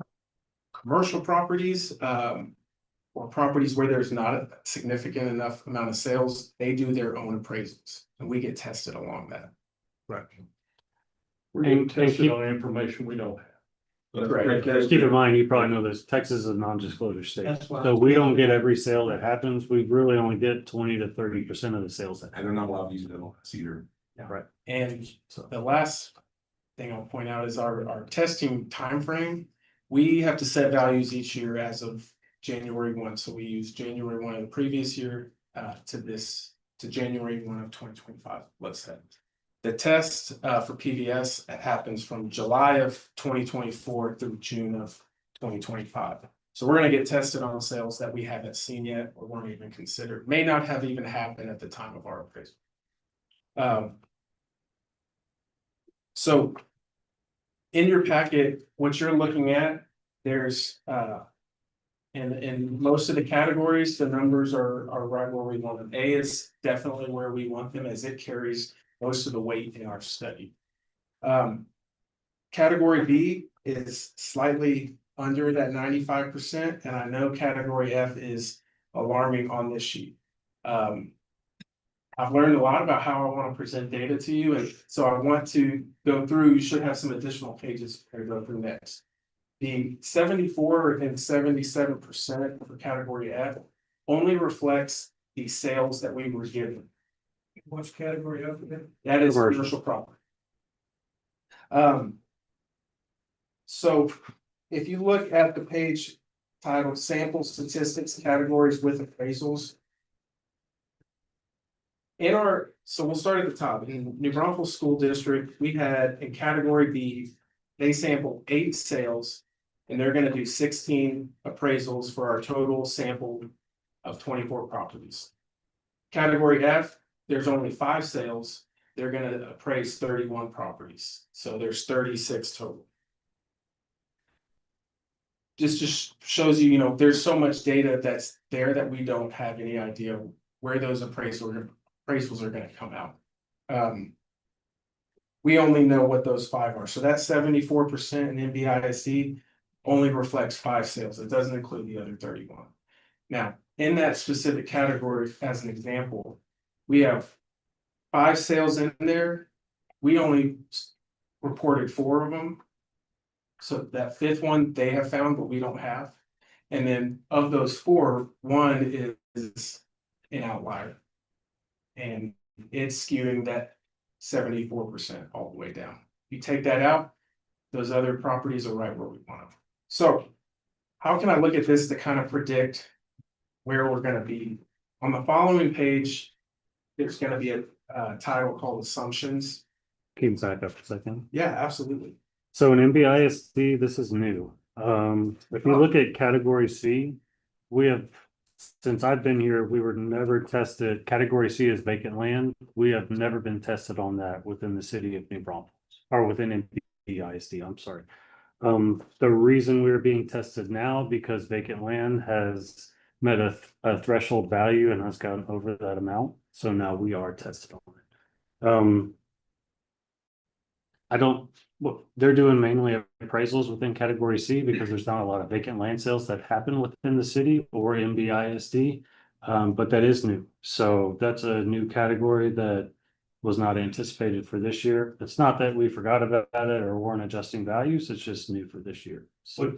commercial properties or properties where there's not a significant enough amount of sales, they do their own appraisals and we get tested along that. Right. We're getting tested on information we don't have. Correct. Keep in mind, you probably know this, Texas is a non-disclosure state. That's why- So we don't get every sale that happens. We really only get 20 to 30% of the sales that I don't know why these don't see your. Right. And the last thing I'll point out is our testing timeframe. We have to set values each year as of January 1. So we use January 1 of the previous year to January 1 of 2025. Let's say. The test for PVS happens from July of 2024 through June of 2025. So we're going to get tested on sales that we haven't seen yet or weren't even considered, may not have even happened at the time of our appraisal. So in your packet, what you're looking at, there's in most of the categories, the numbers are right where we want them. A is definitely where we want them as it carries most of the weight in our study. Category B is slightly under that 95%, and I know category F is alarming on this sheet. I've learned a lot about how I want to present data to you, and so I want to go through. You should have some additional pages to go through next. The 74 and 77% for category F only reflects the sales that we were given. What's category F again? That is Commercial. commercial property. So if you look at the page titled Sample Statistics Categories with Appraisals. So we'll start at the top. In New Braunfels School District, we had in category B, they sampled 8 sales, and they're going to do 16 appraisals for our total sample of 24 properties. Category F, there's only 5 sales. They're going to appraise 31 properties. So there's 36 total. This just shows you, there's so much data that's there that we don't have any idea where those appraisals are going to come out. We only know what those 5 are. So that 74% in NBISD only reflects 5 sales. It doesn't include the other 31. Now, in that specific category, as an example, we have 5 sales in there. We only reported 4 of them. So that 5th one they have found, but we don't have. And then of those 4, 1 is an outlier. And it's skewing that 74% all the way down. You take that out, those other properties are right where we want them. So how can I look at this to kind of predict where we're going to be? On the following page, there's going to be a title called Assumptions. Can you back up a second? Yeah, absolutely. So in NBISD, this is new. If you look at category C, we have, since I've been here, we were never tested. Category C is vacant land. We have never been tested on that within the city of New Braunfels or within ISD, I'm sorry. The reason we're being tested now because vacant land has met a threshold value and has gone over that amount. So now we are tested on it. I don't, well, they're doing mainly appraisals within category C because there's not a lot of vacant land sales that happen within the city or MBISD. But that is new. So that's a new category that was not anticipated for this year. It's not that we forgot about it or weren't adjusting values. It's just new for this year. So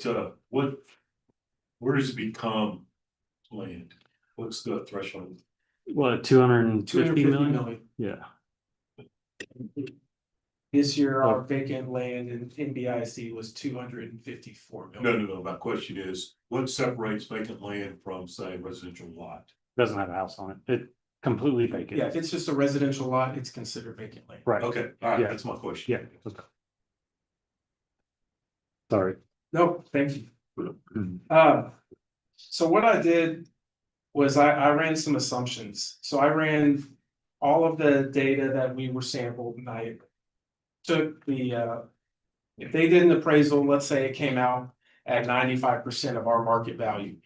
Where does it become land? What's the threshold? what, 250 million? million. Yeah. This year, our vacant land in NBIC was 254 million. No. My question is, what separates vacant land from, say, residential lot? Doesn't have a house on it. It completely vacant. Yeah, if it's just a residential lot, it's considered vacant land. Right. Okay, all right, Yeah. that's my question. Yeah. Okay. Sorry. No, thank you. Mhm. So what I did was I ran some assumptions. So I ran all of the data that we were sampled and I took the, if they did an appraisal, let's say it came out at 95% of our market value.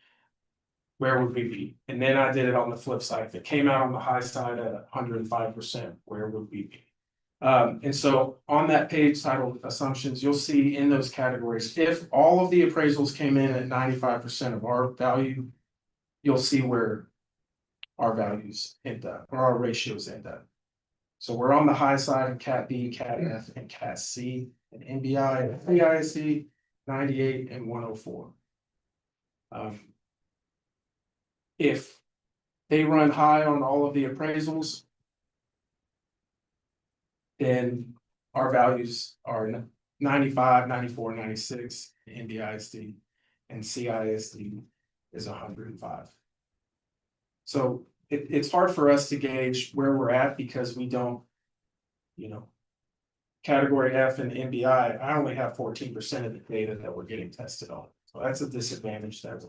Where would we be? And then I did it on the flip side. If it came out on the high side at 105%, where would we be? And so on that page titled assumptions, you'll see in those categories, if all of the appraisals came in at 95% of our value, you'll see where our values end up, or our ratios end up. So we're on the high side in Cat B, Cat F, and Cat C, and NBI, CISC, 98 and 104. If they run high on all of the appraisals, then our values are 95, 94, 96, NBISD, and CISD is 105. So it's hard for us to gauge where we're at because we don't, category F and NBI, I only have 14% of the data that we're getting tested on. So that's a disadvantage there.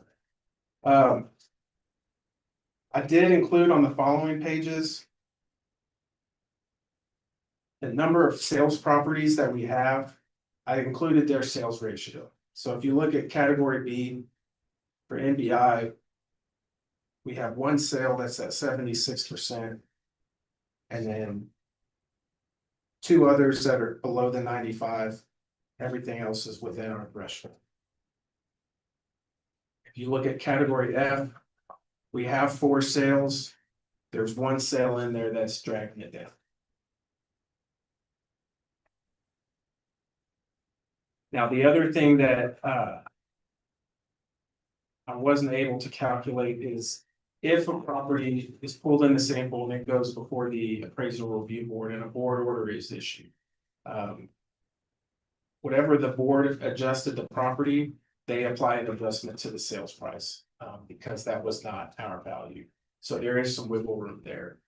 I did include on the following pages the number of sales properties that we have. I included their sales ratio. So if you look at category B for NBI, we have one sale that's at 76%. And then two others that are below the 95. Everything else is within our threshold. If you look at category F, we have 4 sales. There's one sale in there that's dragging it down. Now, the other thing that I wasn't able to calculate is if a property is pulled in the sample and it goes before the appraisal review board and a board order is issued. Whatever the board adjusted the property, they apply an adjustment to the sales price because that was not our value. So there is some wiggle room there.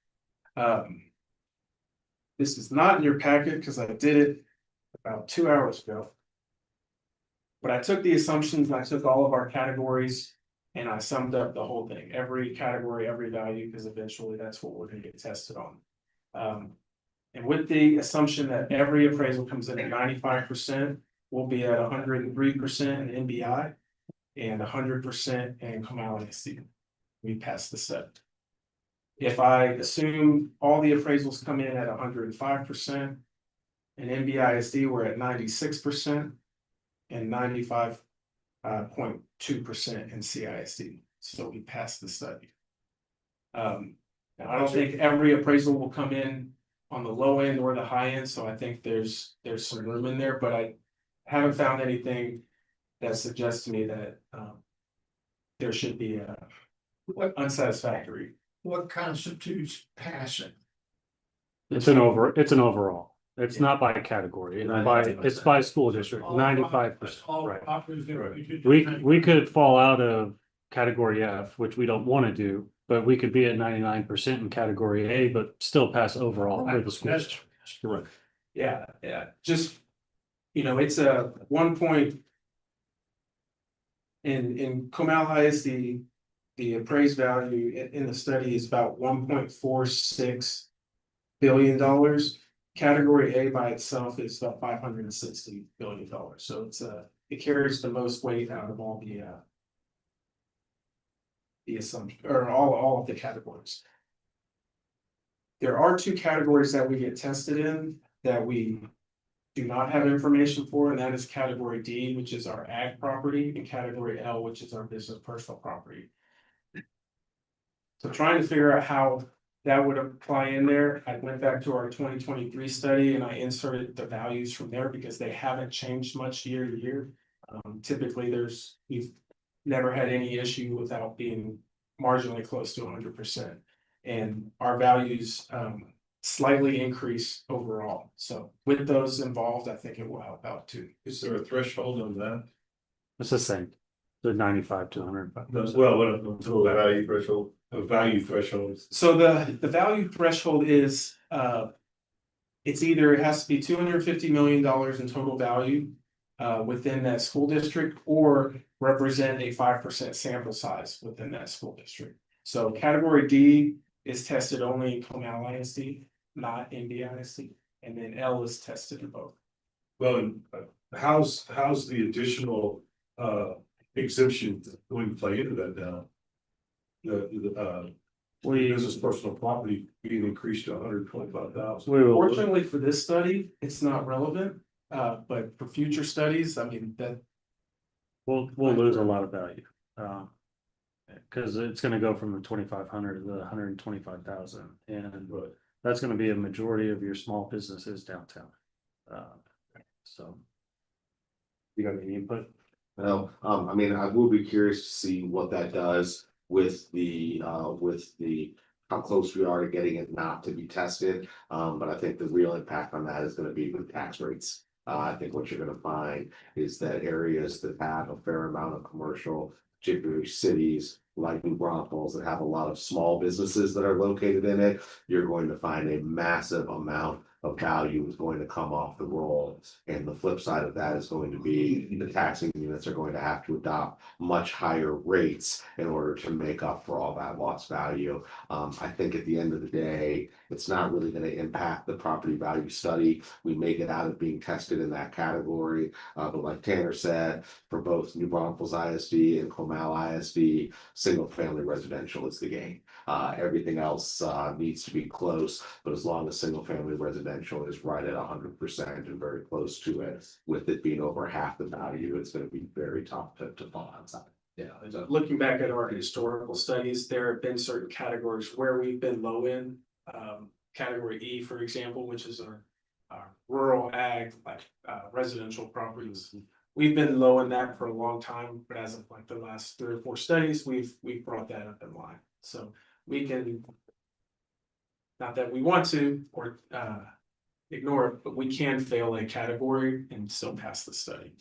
This is not in your packet because I did it about 2 hours ago. But I took the assumptions, I took all of our categories and I summed up the whole thing, every category, every value, because eventually that's what we're going to get tested on. And with the assumption that every appraisal comes in at 95%, we'll be at 103% in NBI and 100% in ComalAD. We passed the set. If I assume all the appraisals come in at 105%, in NBISD we're at 96%, and 95.2% in CISD. So we passed the study. Now I don't think every appraisal will come in on the low end or the high end, so I think there's some room in there, but I haven't found anything that suggests to me that there should be a unsatisfactory. What constitutes passing? It's an overall. It's not by category. It's by school district, 95%, right? We could fall out of category F, which we don't want to do, but we could be at 99% in category A, but still pass overall for the school district. Correct. Yeah, just, it's a 1 point. In ComalAD, the appraised value in the study is about $1.46 billion. Category A by itself is about $560 billion, so it carries the most weight out of all the assumption, or all of the categories. There are two categories that we get tested in that we do not have information for, and that is category D, which is our ag property, and category L, which is our business personal property. So trying to figure out how that would apply in there, I went back to our 2023 study and I inserted the values from there because they haven't changed much year to year. Typically, we've never had any issue without being marginally close to 100%. And our values slightly increase overall. So with those involved, I think it will help out too. Is there a threshold on that? It's the same, the 95 to 105. Well, what a total value threshold, a value threshold. So the value threshold is it has to be $250 million in total value within that school district, or represent a 5% sample size within that school district. So category D is tested only in ComalAD ISD, not Indy ISD, and then L is tested in both. Well, and how's the additional exemption going to play into that now? The business personal property being increased to 125,000. Fortunately for this study, it's not relevant, but for future studies, I mean, that We'll lose a lot of value. Because it's gonna go from the 2,500 to the 125,000, and that's gonna be a majority of your small businesses downtown. So. You got any input? No, I mean, I will be curious to see what that does with the how close we are to getting it not to be tested. But I think the real impact on that is gonna be with tax rates. I think what you're gonna find is that areas that have a fair amount of commercial, particularly cities like New Braunfels that have a lot of small businesses that are located in it, you're going to find a massive amount of value is going to come off the roll. And the flip side of that is going to be the taxing units are going to have to adopt much higher rates in order to make up for all that lost value. I think at the end of the day, it's not really going to impact the property value study. We may get out of being tested in that category. But like Tanner said, for both New Braunfels ISD and ComalAD ISD, single family residential is the game. Everything else needs to be close, but as long as single family residential is right at 100% and very close to it, with it being over half the value, it's going to be very tough to fall outside. Yeah, looking back at our historical studies, there have been certain categories where we've been low in. Category E, for example, which is our rural ag, like residential properties. We've been low in that for a long time, but as of like the last 3 or 4 studies, we've brought that up in line. So we can, not that we want to or ignore it, but we can fail a category and still pass the study.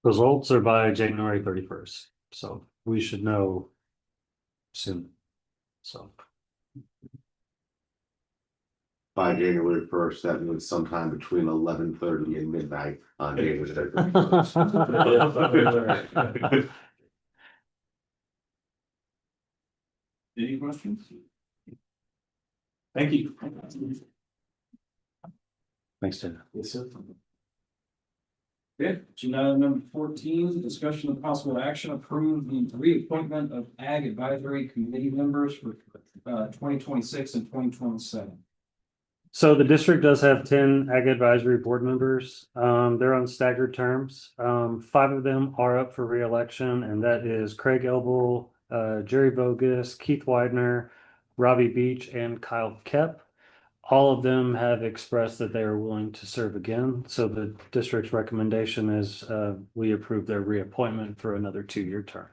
Results are by January 31st, so we should know soon. So. By January 1st, that means sometime between 11:30 and midnight on January 31st. Any questions? Thank you. Thanks, Ted. Yes, sir. Okay, agenda item number 14, discussion of possible action, approve the reappointment of Ag Advisory Committee members for 2026 and 2027. So the district does have 10 Ag Advisory Board members. They're on staggered terms. 5 of them are up for re-election, and that is Craig Elbel, Jerry Bogus, Keith Widener, Robbie Beach, and Kyle Kep. All of them have expressed that they are willing to serve again. So the district's recommendation is we approve their reappointment for another 2-year term.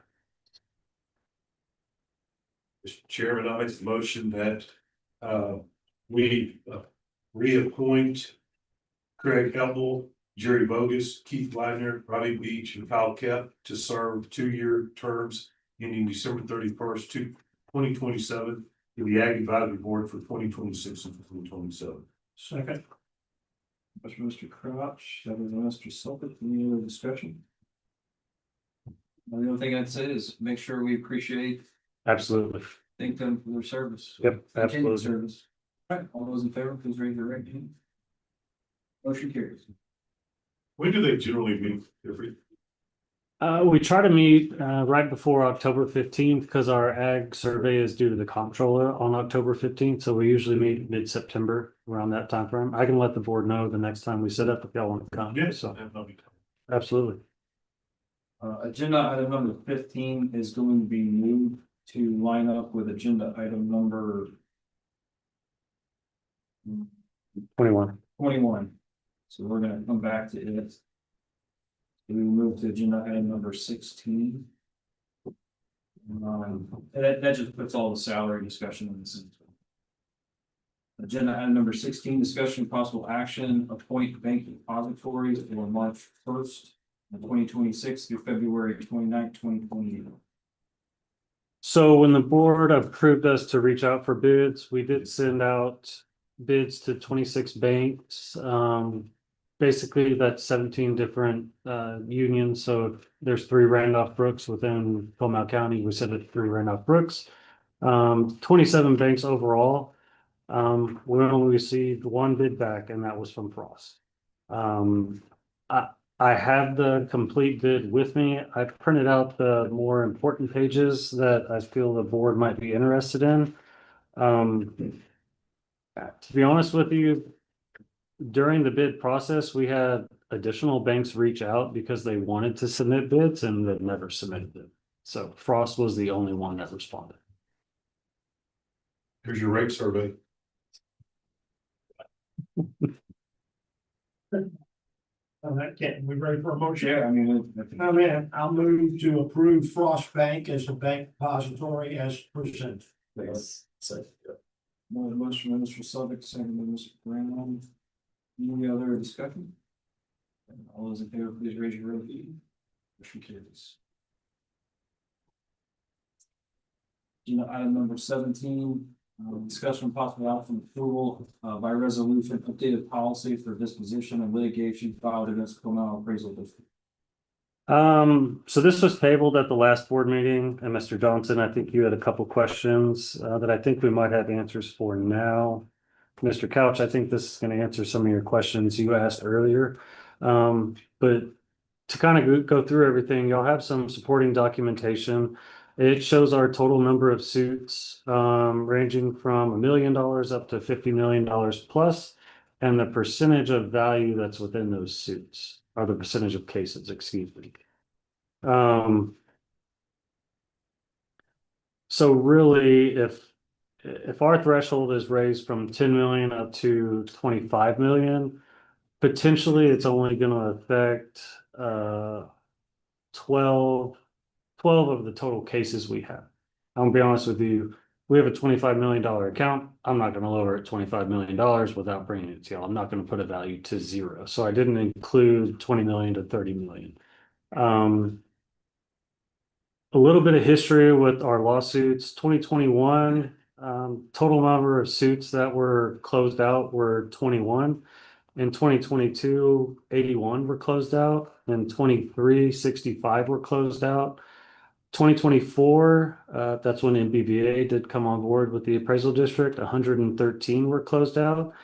Mr. Chairman, I make the motion that we reappoint Craig Elbel, Jerry Bogus, Keith Widener, Robbie Beach, and Kyle Kep to serve 2-year terms ending December 31st, 2027 to the Ag Advisory Board for 2026 and 2027. Second. Motion, Mr. Crouch, second by Mr. Sullivan. Any other discussion? The only thing I'd say is make sure we appreciate, Absolutely. thank them for their service. Yep, Continued absolutely. service. All right, all those in favor, please raise your right hand. Motion carries. When do they generally meet? We try to meet right before October 15th because our ag survey is due to the comptroller on October 15th. So we usually meet mid-September around that time frame. I can let the board know the next time we set up if y'all want to come. Yes. So absolutely. Agenda item number 15 is going to be moved to line up with agenda item number 21. 21. So we're gonna come back to it. We move to agenda item number 16. And that just puts all the salary discussion in this. Agenda item number 16, discussion possible action, appoint bank depositories for March 1st, 2026 through February 29th, 2028. So when the board approved us to reach out for bids, we did send out bids to 26 banks. Basically that's 17 different unions. So if there's 3 Randolph Brooks within Comal County, we sent it to 3 Randolph Brooks. 27 banks overall. We only received 1 bid back, and that was from Frost. I have the complete bid with me. I printed out the more important pages that I feel the board might be interested in. To be honest with you, during the bid process, we had additional banks reach out because they wanted to submit bids and they've never submitted them. So Frost was the only one that responded. Here's your rate survey. We ready for a motion? Yeah, I mean, I'm in. I'll move to approve Frost Bank as the bank depository as presented. yes. Another motion by Mr. Suffolk, second by Mr. Brown. Any other discussion? All those in favor, please raise your right hand. Motion carries. Agenda item number 17, discussion possible action approval by resolution updated policy for disposition and litigation filed against Comal Appraisal District. So this was tabled at the last board meeting, and Mr. Johnson, I think you had a couple questions that I think we might have answers for now. Mr. Couch, I think this is going to answer some of your questions you asked earlier. But to kind of go through everything, y'all have some supporting documentation. It shows our total number of suits ranging from $1 million up to $50 million plus, and the percentage of value that's within those suits, or the percentage of cases, excuse me. So really, if our threshold is raised from 10 million up to 25 million, potentially it's only going to affect 12 of the total cases we have. I'll be honest with you, we have a $25 million account. I'm not going to lower it $25 million without bringing it to y'all. I'm not going to put a value to 0. So I didn't include 20 million to 30 million. A little bit of history with our lawsuits. 2021, total number of suits that were closed out were 21. In 2022, 81 were closed out. In 23, 65 were closed out. 2024, that's when NBVA did come on board with the appraisal district. 113 were closed out.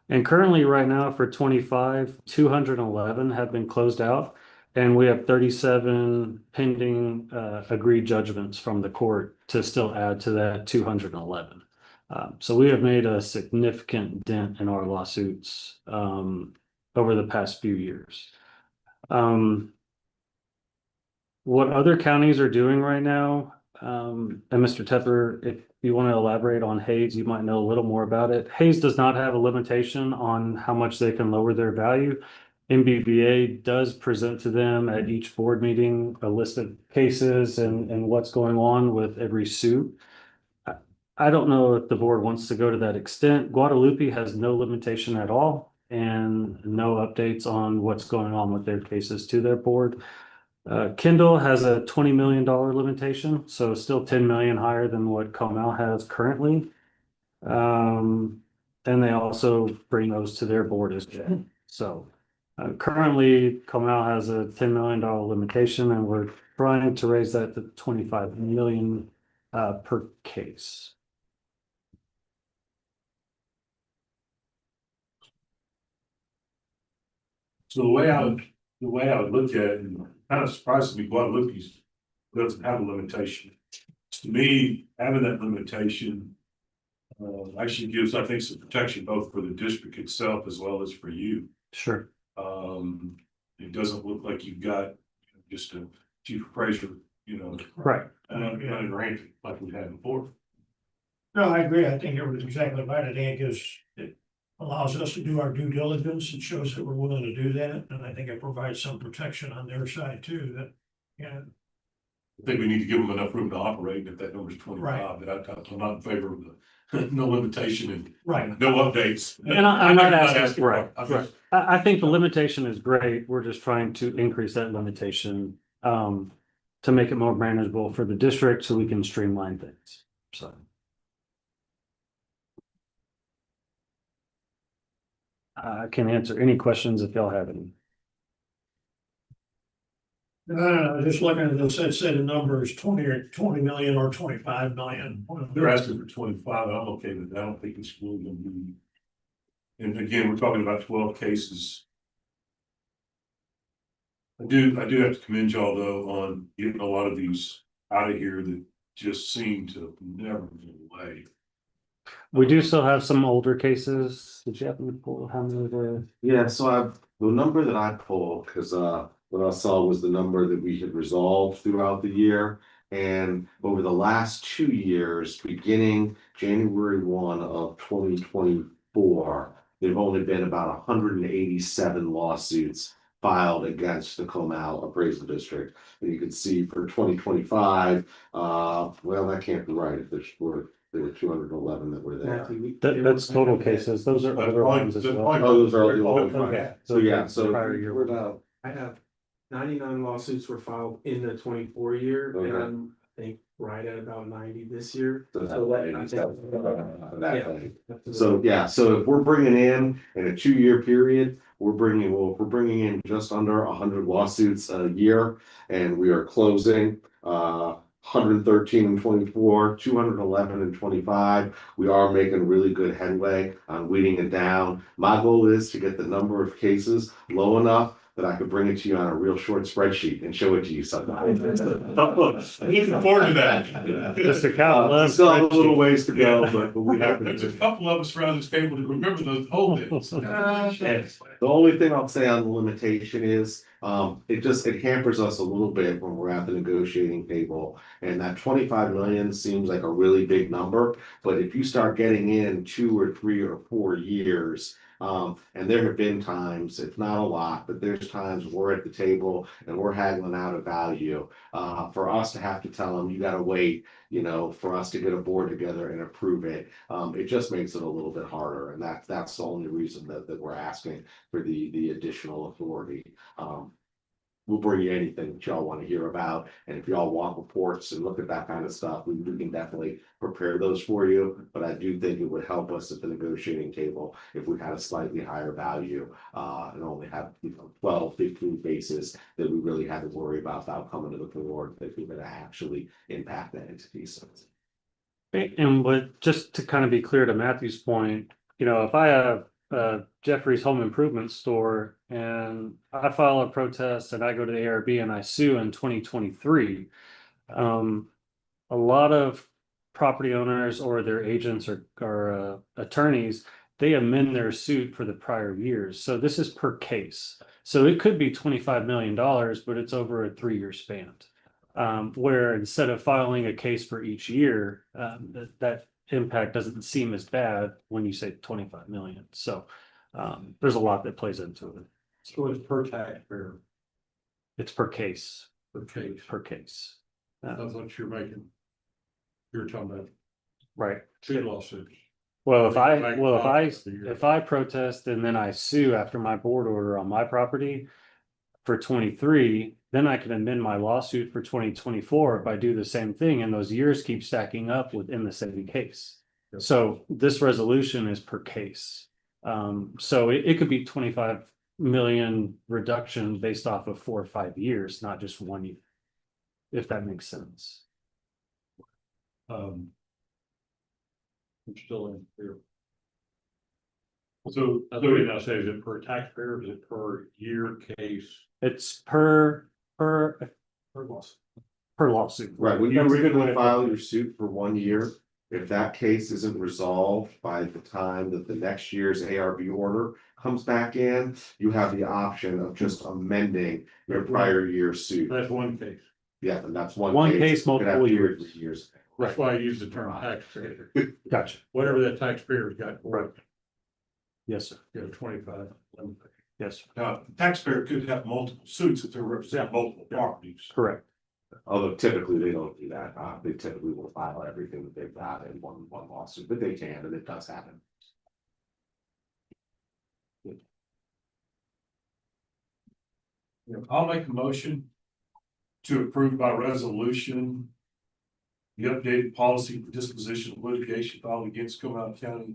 And currently right now for 25, 211 have been closed out. And we have 37 pending agreed judgments from the court to still add to that 211. So we have made a significant dent in our lawsuits over the past few years. What other counties are doing right now, and Mr. Tepper, if you want to elaborate on Hayes, you might know a little more about it. Hayes does not have a limitation on how much they can lower their value. MBVA does present to them at each board meeting a list of cases and what's going on with every suit. I don't know if the board wants to go to that extent. Guadalupe has no limitation at all and no updates on what's going on with their cases to their board. Kendall has a $20 million limitation, so still 10 million higher than what Comal has currently. And they also bring those to their board as well. So currently Comal has a $10 million limitation, and we're trying to raise that to 25 million per case. So the way I would look at it, and kind of surprises me, Guadalupe's doesn't have a limitation. To me, having that limitation actually gives, I think, some protection both for the district itself as well as for you. Sure. It doesn't look like you've got just a chief appraiser, Right. and ranking like we had before. No, I agree. I think it was exactly right. I think it allows us to do our due diligence. It shows that we're willing to do that. And I think it provides some protection on their side too, that, yeah. I think we need to give them enough room to operate, and if that number's 25, then I'm not in favor of the no limitation and Right. no updates. And I'm not asking, asking right, for it. right. I think the limitation is great. We're just trying to increase that limitation to make it more manageable for the district so we can streamline things. So. I can answer any questions if y'all have any. No, just looking at this, it said the number is 20 million or 25 million. They're asking for 25, I'm okay with that. I don't think it's really gonna be. And again, we're talking about 12 cases. I do have to commend y'all though on getting a lot of these out of here that just seem to never go away. We do still have some older cases. Did you happen to pull how many were? Yeah, so the number that I pulled, because what I saw was the number that we had resolved throughout the year. And over the last 2 years, beginning January 1 of 2024, there've only been about 187 lawsuits filed against the Comal Appraisal District. And you can see for 2025, well, that can't be right if there were 211 that were there. That's total cases. Those are older ones as well. Oh, those are already old. Okay. So yeah, so Prior year. we're about, I have 99 lawsuits were filed in the 24 year, and Okay. I'm, I think, right at about 90 this year. So that's So that- about I 87. think- That yeah. thing. So, yeah, so if we're bringing in a 2 year period, we're bringing in just under 100 lawsuits a year, and we are closing 113 in 24, 211 in 25. We are making really good headway on weeding it down. My goal is to get the number of cases low enough that I could bring it to you on a real short spreadsheet and show it to you sometime. Looking forward to that. Mr. Cal loves Still have a little spreadsheets. ways to go, but we have. There's a couple of us around this table that remember those old days. The only thing I'll say on the limitation is, it hampers us a little bit when we're at the negotiating table. And that 25 million seems like a really big number, but if you start getting in 2 or 3 or 4 years, and there have been times, it's not a lot, but there's times we're at the table and we're haggling out a value. For us to have to tell them, you gotta wait, for us to get a board together and approve it. It just makes it a little bit harder, and that's the only reason that we're asking for the additional authority. We'll bring you anything that y'all want to hear about, and if y'all want reports and look at that kind of stuff, we can definitely prepare those for you. But I do think it would help us at the negotiating table if we had a slightly higher value, and only have 12, 15 cases that we really had to worry about without coming to the board that we could actually impact that entity. So And just to kind of be clear to Matthew's point, if I have Jeffrey's home improvement store and I file a protest and I go to the ARB and I sue in 2023, a lot of property owners or their agents or attorneys, they amend their suit for the prior years. So this is per case. So it could be $25 million, but it's over a 3-year span. Where instead of filing a case for each year, that impact doesn't seem as bad when you say 25 million. So there's a lot that plays into it. So it's per taxpayer, It's per case. per case. Per case. That's what you're making. You're talking about Right. 2 lawsuits. Well, if Like, I protest and then I sue after my board order on my property for 23, then I can amend my lawsuit for 2024 if I do the same thing, and those years keep stacking up within the same case. Yep. So this resolution is per case. So it could be 25 million reduction based off of 4 or 5 years, not just 1 year. if that makes sense. I'm still in here. So, I thought you now say, is it per taxpayer, or is it per year case? It's per lawsuit. Right, when you That's a good way originally to- file your suit for 1 year, if that case isn't resolved by the time that the next year's ARB order comes back in, you have the option of just amending your prior year suit. That's one case. Yeah, and that's one. One case, It could have multiple 2 or years. 3 years. That's why I use the term taxpayer. Gotcha. Whatever that taxpayer's got, right, Yes, sir. 25. Yes, Now, the taxpayer could have multiple suits if they represent multiple properties. correct. Although typically they don't do that, they typically will file everything that they've got in one lawsuit, but they can, and it does happen. I'll make a motion to approve by resolution the updated policy for disposition of litigation filed against ComalAD County,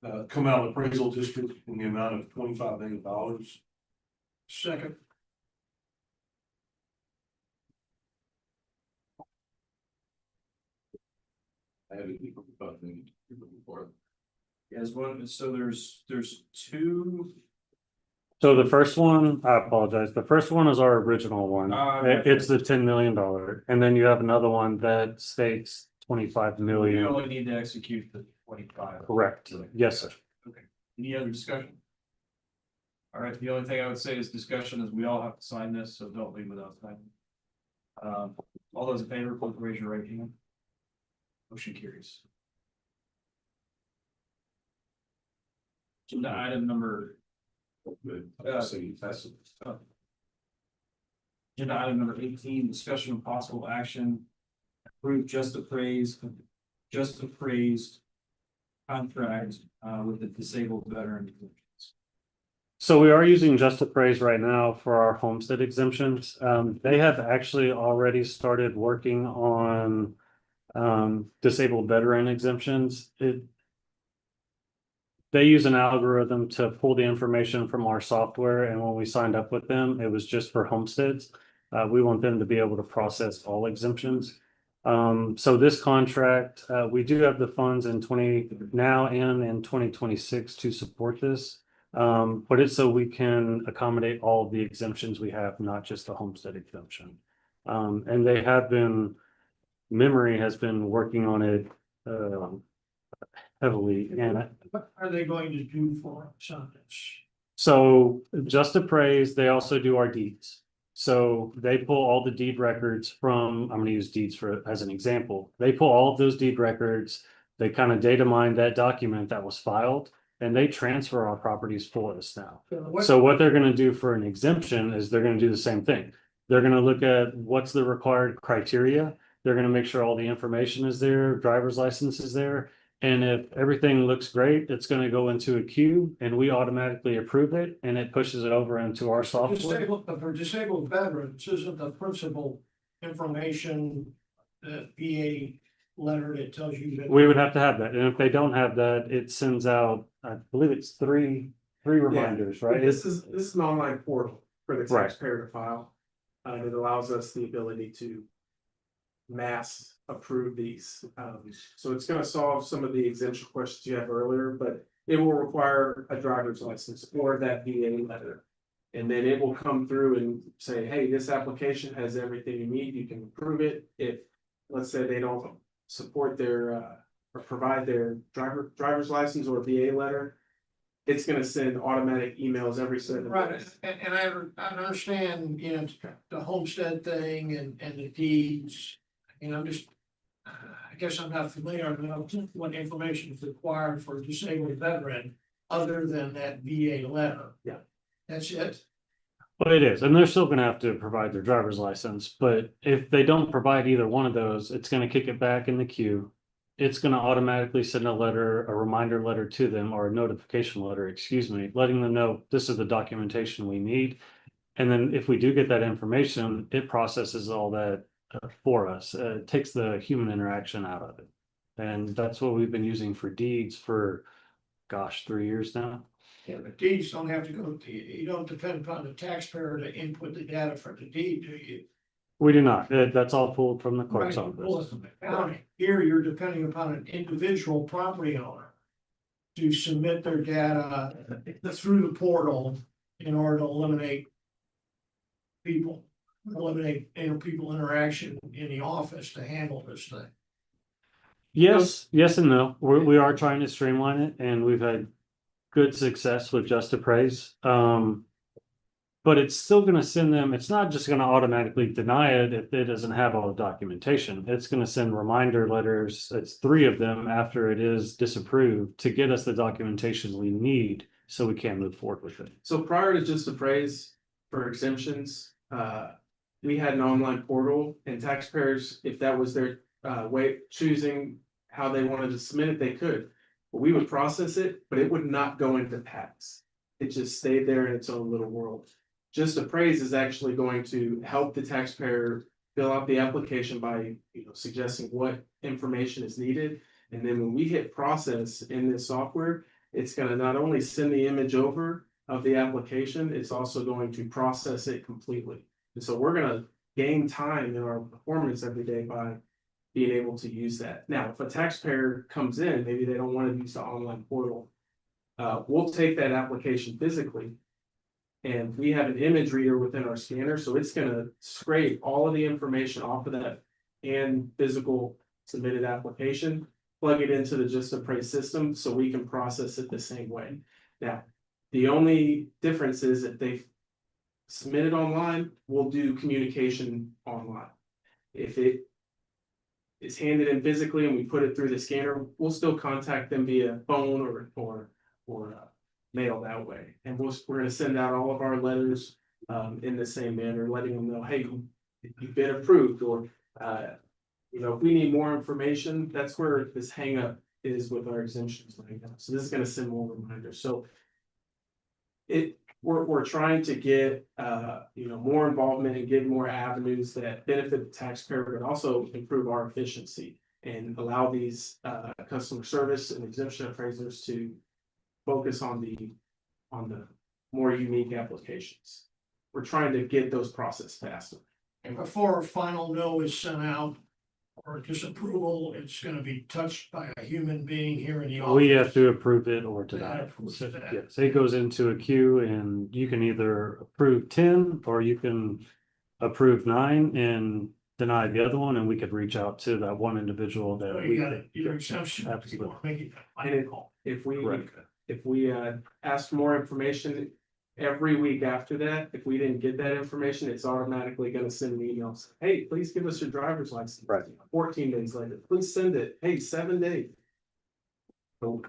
ComalAD Appraisal District in the amount of $25 million. Second. I had it about before. Yes, one, so there's two. So the first one, I apologize. The first one is our original one. Gotcha. It's the $10 million. And then you have another one that states 25 You million. only need to execute the 25. Correct. Yes, sir. Okay, any other discussion? All right, the only thing I would say is discussion is we all have to sign this, so don't leave without signing. All those in favor, please raise your right hand. Motion carries. Agenda item number. Agenda item number 18, discussion of possible action. Approve just appraised contract with the disabled veteran. So we are using Just Appraise right now for our homestead exemptions. They have actually already started working on disabled veteran exemptions. They use an algorithm to pull the information from our software, and when we signed up with them, it was just for homesteads. We want them to be able to process all exemptions. So this contract, we do have the funds in now and in 2026 to support this. But it's so we can accommodate all of the exemptions we have, not just the homestead exemption. And they have been, Memory has been working on it heavily, and What are they going to do for us on this? so Just Appraise, they also do our deeds. So they pull all the deed records from, I'm gonna use deeds as an example. They pull all of those deed records, they kind of data mine that document that was filed, and they transfer our properties for us now. So what they're gonna do for an exemption is they're gonna do the same thing. They're gonna look at what's the required criteria. They're gonna make sure all the information is there, driver's license is there. And if everything looks great, it's gonna go into a queue and we automatically approve it and it pushes it over into our software. For disabled veterans, isn't the principal information the VA letter that tells you that? We would have to have that. And if they don't have that, it sends out, I believe it's three reminders, right? This is an online portal for the Right. taxpayer to file. It allows us the ability to mass approve these. So it's gonna solve some of the exemption questions you have earlier, but it will require a driver's license or that VA letter. And then it will come through and say, hey, this application has everything you need, you can approve it. If, let's say they don't support their, or provide their driver's license or VA letter, it's gonna send automatic emails every 7 Right, days. and I understand, the homestead thing and the deeds, I'm just. I guess I'm not familiar enough with what information is required for a disabled veteran, other than that VA letter. Yeah. That's it. Well, it is, and they're still gonna have to provide their driver's license, but if they don't provide either one of those, it's gonna kick it back in the queue. It's gonna automatically send a reminder letter to them, or a notification letter, excuse me, letting them know this is the documentation we need. And then if we do get that information, it processes all that for us. It takes the human interaction out of it. And that's what we've been using for deeds for, 3 years now. Yeah, the deeds don't have to go, you don't depend upon the taxpayer to input the data for the deed, do you? We do not. That's all pulled from the clerk's Right, well, office. it's the county. Here, you're depending upon an individual property owner to submit their data through the portal in order to eliminate people, people interaction in the office to handle this thing. Yes and no. We are trying to streamline it and we've had good success with Just Appraise. But it's still gonna send them, it's not just gonna automatically deny it if it doesn't have all the documentation. It's gonna send reminder letters, it's 3 of them after it is disapproved to get us the documentation we need so we can move forward with it. So prior to Just Appraise for exemptions, we had an online portal and taxpayers, if that was their way choosing how they wanted to submit it, they could. But we would process it, but it would not go into tax. It just stayed there in its own little world. Just Appraise is actually going to help the taxpayer fill out the application by, suggesting what information is needed. And then when we hit process in this software, it's gonna not only send the image over of the application, it's also going to process it completely. And so we're gonna gain time in our performance every day by being able to use that. Now, if a taxpayer comes in, maybe they don't want to use the online portal, we'll take that application physically. And we have an image reader within our scanner, so it's gonna scrape all of the information off of that and physical submitted application, plug it into the Just Appraise system so we can process it the same way. Now, the only difference is if they submit it online, we'll do communication online. If it is handed in physically and we put it through the scanner, we'll still contact them via phone or mail that way. And we're gonna send out all of our letters in the same manner, letting them know, hey, you've been approved, or if we need more information, that's where this hang up is with our exemptions right now. So this is gonna send more reminders. So we're trying to get more involvement and get more avenues that benefit the taxpayer, but also improve our efficiency and allow these customer service and exemption appraisers to focus on the more unique applications. We're trying to get those processed faster. And before a final no is sent out or disapproval, it's gonna be touched by a human being here in the office. We have to approve it or deny it. Approve So, that. yes, it goes into a queue and you can either approve 10 or you can approve 9 and deny the other one, and we could reach out to that one individual that So we. you got it, your exemption. Absolutely. You wanna make it And final. if we Correct. ask for more information every week after that, if we didn't get that information, it's automatically gonna send an email. Hey, please give us your driver's license. Right. 14 days later, please send it. Hey, 7 days. So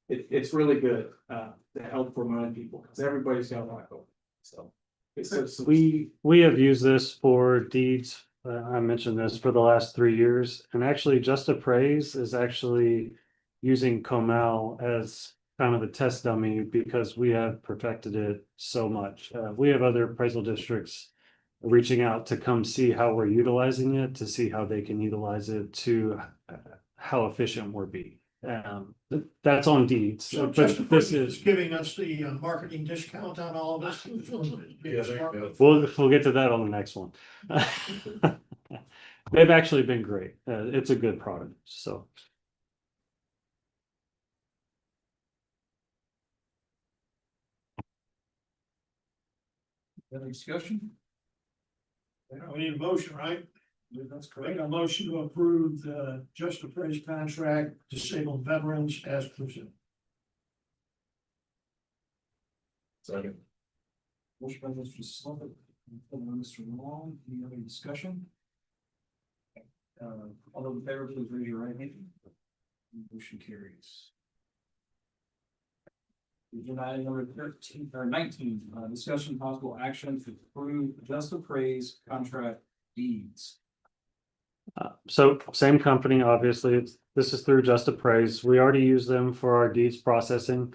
it's really good to help remind people, because everybody's got a lot going. So We have used this for deeds. I mentioned this for the last 3 years, and actually Just Appraise is actually using Comal as kind of a test dummy because we have perfected it so much. We have other appraisal districts reaching out to come see how we're utilizing it, to see how they can utilize it, to how efficient we're being. That's on deeds. So But just this is is, giving us the marketing discount on all of this. we'll get to that on the next one. They've actually been great. It's a good product, so. Any discussion? We need a motion, right? That's Make a motion to approve the Just Appraise contract disabled veterans as presented. Second. Motion by Mr. Slumpet, and by Mr. Long, any other discussion? All those in favor, please raise your right hand. Motion carries. Agenda item number 13 or 19, discussion possible action to approve Just Appraise contract deeds. So same company, obviously, this is through Just Appraise. We already use them for our deeds processing.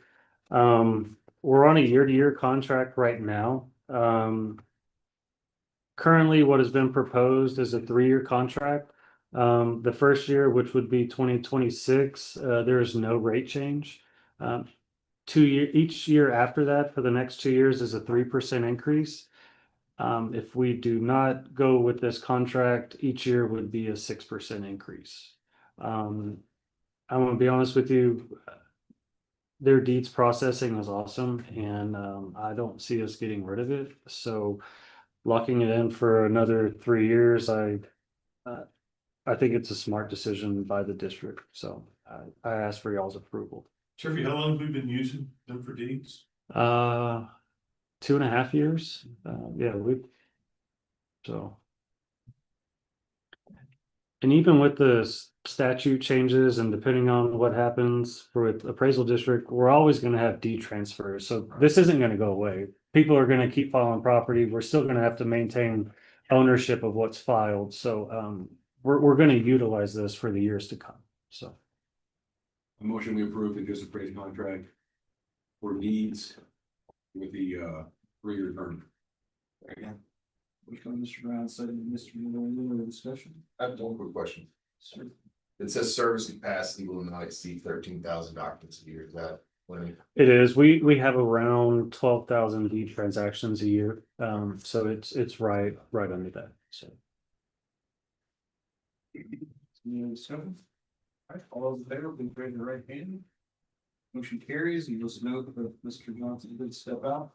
We're on a year-to-year contract right now. Currently, what has been proposed is a 3-year contract. The first year, which would be 2026, there is no rate change. Each year after that, for the next 2 years, is a 3% increase. If we do not go with this contract, each year would be a 6% increase. I'm gonna be honest with you, their deeds processing is awesome, and I don't see us getting rid of it. So locking it in for another 3 years, I think it's a smart decision by the district. So I ask for y'all's approval. Jeffrey, how long have we been using them for deeds? 2.5 years. Yeah, so. And even with the statute changes and depending on what happens with appraisal district, we're always gonna have deed transfers. So this isn't gonna go away. People are gonna keep filing property. We're still gonna have to maintain ownership of what's filed. So we're gonna utilize this for the years to come. So A motion we approve the just appraised contract for deeds with the 3-year term. Again. Which one, Mr. Brown, second, Mr. Miller, any other discussion? I have one quick question. Sir. It says service capacity will not exceed 13,000 documents a year. Is that plenty? it is, we have around 12,000 deed transactions a year. So it's right under that. So. Any other discussion? All right, all those in favor, please raise your right hand. Motion carries. You just note that Mr. Johnson did step out.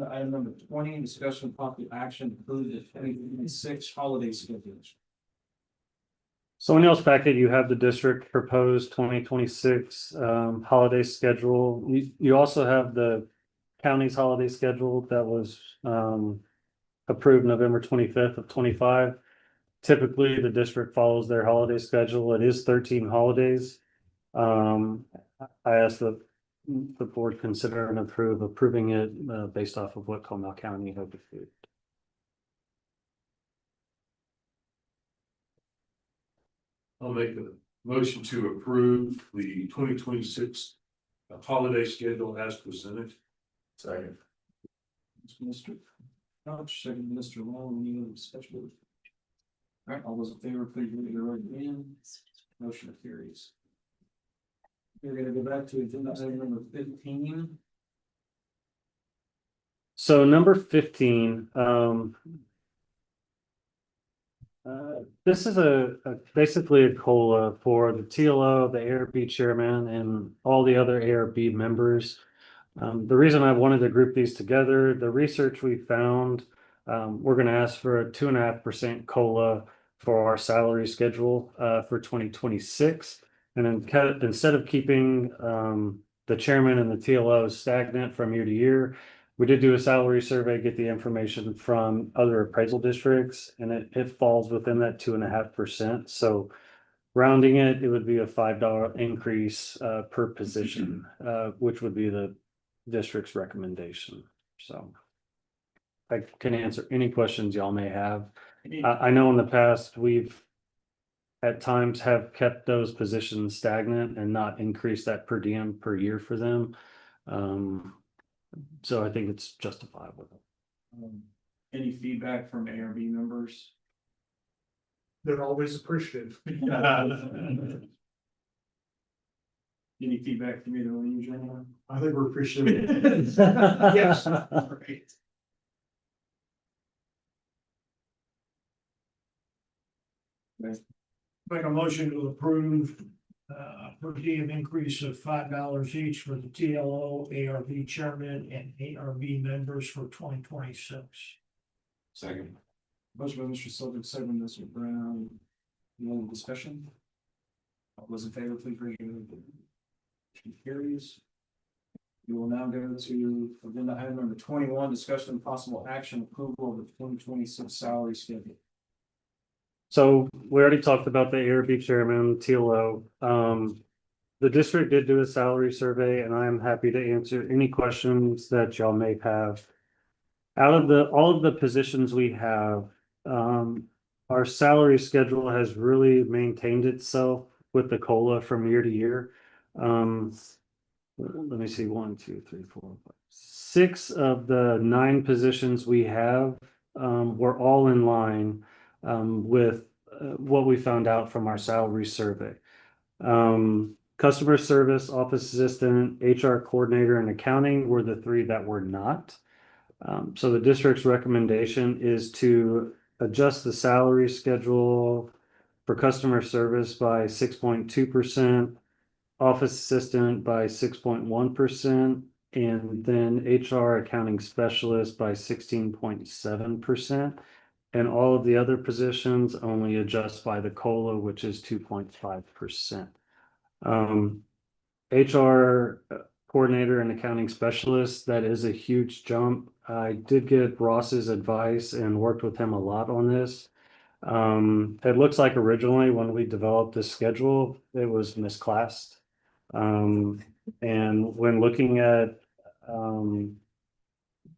Item number 20, discussion of possible action included the 2026 holiday schedules. So in y'all's packet, you have the district proposed 2026 holiday schedule. You also have the county's holiday schedule that was approved November 25th of 25. Typically, the district follows their holiday schedule. It is 13 holidays. I asked the board consider and approving it based off of what Comal County had approved. I'll make a motion to approve the 2026 holiday schedule as presented. Second. Mr. Couch, second, Mr. Long, any other discussion? All right, all those in favor, please raise your right hand. Motion carries. We're gonna go back to agenda item number 15. So number 15, this is basically a COLA for the TLO, the ARB chairman, and all the other ARB members. The reason I wanted to group these together, the research we found, we're going to ask for a 2.5% COLA for our salary schedule for 2026. And then instead of keeping the chairman and the TLO stagnant from year to year, we did do a salary survey, get the information from other appraisal districts, and it falls within that 2.5%. So rounding it, it would be a $5 increase per position, which would be the district's recommendation. So I can answer any questions y'all may have. I know in the past we've at times have kept those positions stagnant and not increased that per diem per year for them. So I think it's justifiable. Any feedback from ARB members? They're always appreciative. Any feedback from either one of you gentlemen? I think we're appreciative. Yes. Great. Make a motion to approve per diem increase of $5 each for the TLO, ARB chairman, and ARB members for 2026. Second. Motion by Mr. Silver, second by Mr. Brown. Any other discussion? All those in favor, please raise your hand. Motion carries. We will now go to agenda item number 21, discussion and possible action approval of the 2026 salary schedule. So we already talked about the ARB chairman, TLO. The district did do a salary survey, and I am happy to answer any questions that y'all may have. Out of all of the positions we have, our salary schedule has really maintained itself with the COLA from year to year. Let me see, 1, 2, 3, 4, 5. 6 of the 9 positions we have were all in line with what we found out from our salary survey. customer service, office assistant, HR coordinator, and accounting were the three that were not. So the district's recommendation is to adjust the salary schedule for customer service by 6.2%, office assistant by 6.1%, and then HR accounting specialist by 16.7%. And all of the other positions only adjust by the COLA, which is 2.5%. HR coordinator and accounting specialist, that is a huge jump. I did get Ross's advice and worked with him a lot on this. It looks like originally when we developed this schedule, it was misclassed. And when looking at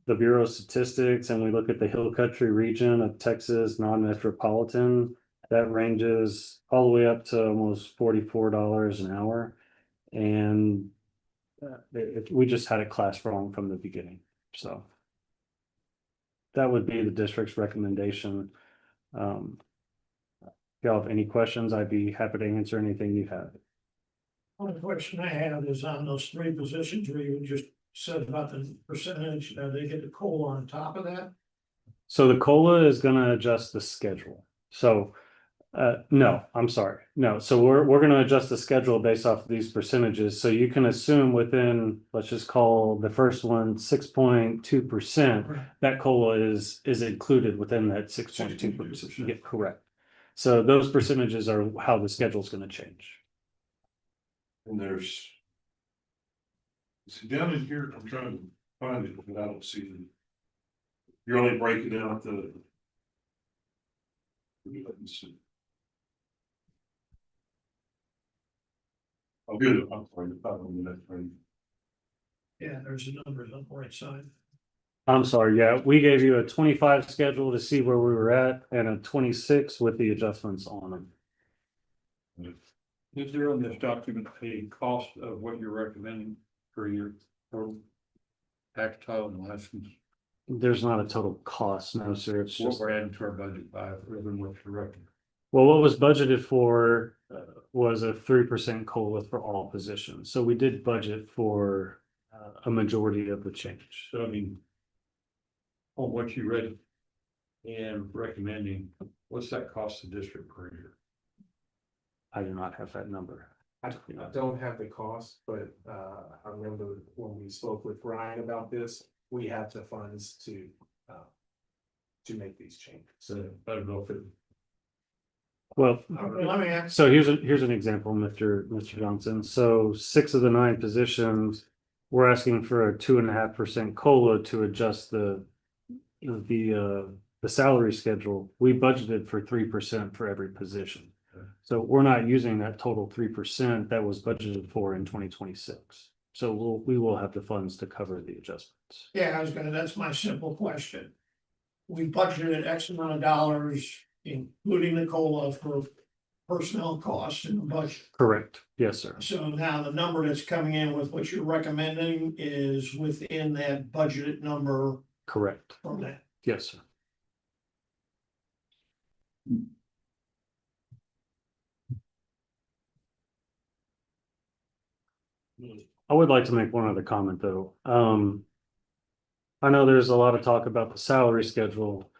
the Bureau of Statistics and we look at the Hill Country region of Texas, non-metropolitan, that ranges all the way up to almost $44 an hour. And we just had it classed wrong from the beginning. So that would be the district's recommendation. If y'all have any questions, I'd be happy to answer anything you have. One question I have is on those three positions where you just said about the percentage, they get the COLA on top of that? So the COLA is going to adjust the schedule. So no, I'm sorry. No. So we're going to adjust the schedule based off of these percentages. So you can assume within, let's just call the first one 6.2%, that COLA is included within that 6.2%. Yeah, correct. So those percentages are how the schedule is going to change. And there's. See down in here, I'm trying to find it, but I don't see it. You're only breaking out the. Let me see. Oh, good, I'm sorry, the 5 minute frame. Yeah, there's the numbers on the right side. I'm sorry. Yeah, we gave you a 25 schedule to see where we were at and a 26 with the adjustments on them. Is there on this document a cost of what you're recommending per year for tactile and license? There's not a total cost, no, sir. It's What just, we're adding to our budget by rather than what you're recommending. well, what was budgeted for was a 3% COLA for all positions. So we did budget for a majority of the change. So I mean, on what you read and recommending, what's that cost the district per year? I do not have that number. I don't have the cost, but I remember when we spoke with Ryan about this, we have the funds to make these changes. So I don't know if it. Well, Let me ask. so here's an example, Mr. Johnson. So 6 of the 9 positions, we're asking for a 2.5% COLA to adjust the salary schedule. We budgeted for 3% for every position. So we're not using that total 3% that was budgeted for in 2026. So we will have the funds to cover the adjustments. Yeah, that's my simple question. We budgeted X amount of dollars, including the COLA for personnel costs in the budget. Correct. Yes, sir. So now the number that's coming in with what you're recommending is within that budgeted number Correct. from that. Yes, sir. I would like to make one other comment though. I know there's a lot of talk about the salary schedule,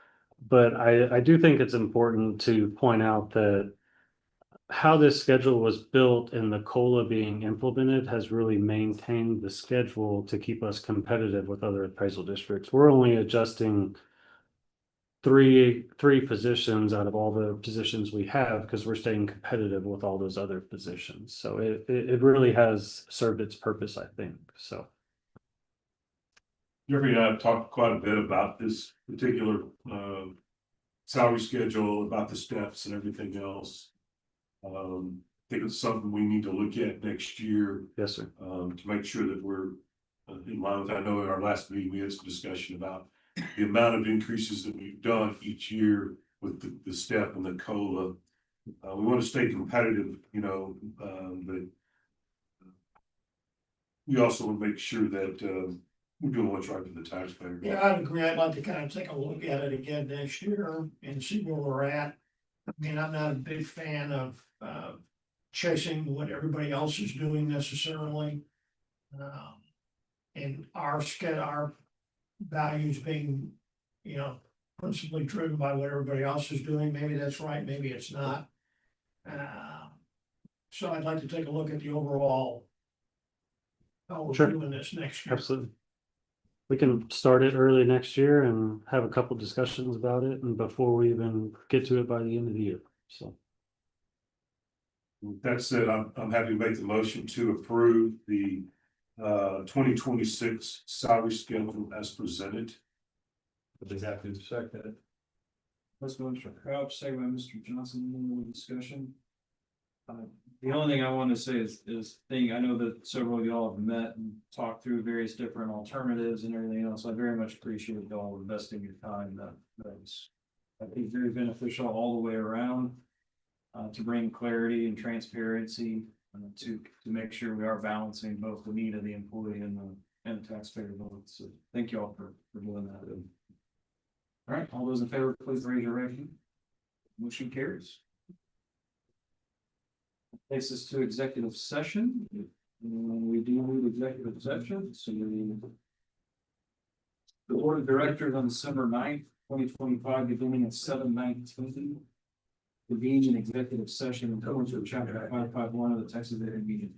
but I do think it's important to point out that how this schedule was built and the COLA being implemented has really maintained the schedule to keep us competitive with other appraisal districts. We're only adjusting three positions out of all the positions we have because we're staying competitive with all those other positions. So it really has served its purpose, I think. So Jeffrey and I have talked quite a bit about this particular salary schedule, about the steps and everything else. I think it's something we need to look at next year. yes, sir. To make sure that we're in line with, I know in our last meeting, we had some discussion about the amount of increases that we've done each year with the step and the COLA. We want to stay competitive, but we also want to make sure that we're doing what's right for the taxpayer. Yeah, I'd agree. I'd like to kind of take a look at it again next year and see where we're at. I mean, I'm not a big fan of chasing what everybody else is doing necessarily. And our values being, principally driven by what everybody else is doing. Maybe that's right, maybe it's not. So I'd like to take a look at the overall. How we're Sure. doing this next year. Absolutely. We can start it early next year and have a couple discussions about it and before we even get to it by the end of the year, so. That said, I'm happy to make the motion to approve the 2026 salary schedule as presented. But they have to second it. First one, Mr. Crouch, second by Mr. Johnson, any more discussion? The only thing I want to say is I know that several of y'all have met and talked through various different alternatives and everything else. I very much appreciate y'all investing your time. That's, I think, very beneficial all the way around. To bring clarity and transparency, to make sure we are balancing both the need of the employee and the taxpayer both. So thank you all for doing that. All right, all those in favor, please raise your right hand. Motion carries. Takes us to executive session. And we do need executive session, so the board of directors on December 9th, 2025, beginning at 7:19. Convene an executive session in accordance with chapter 551 of the Texas Area Meeting.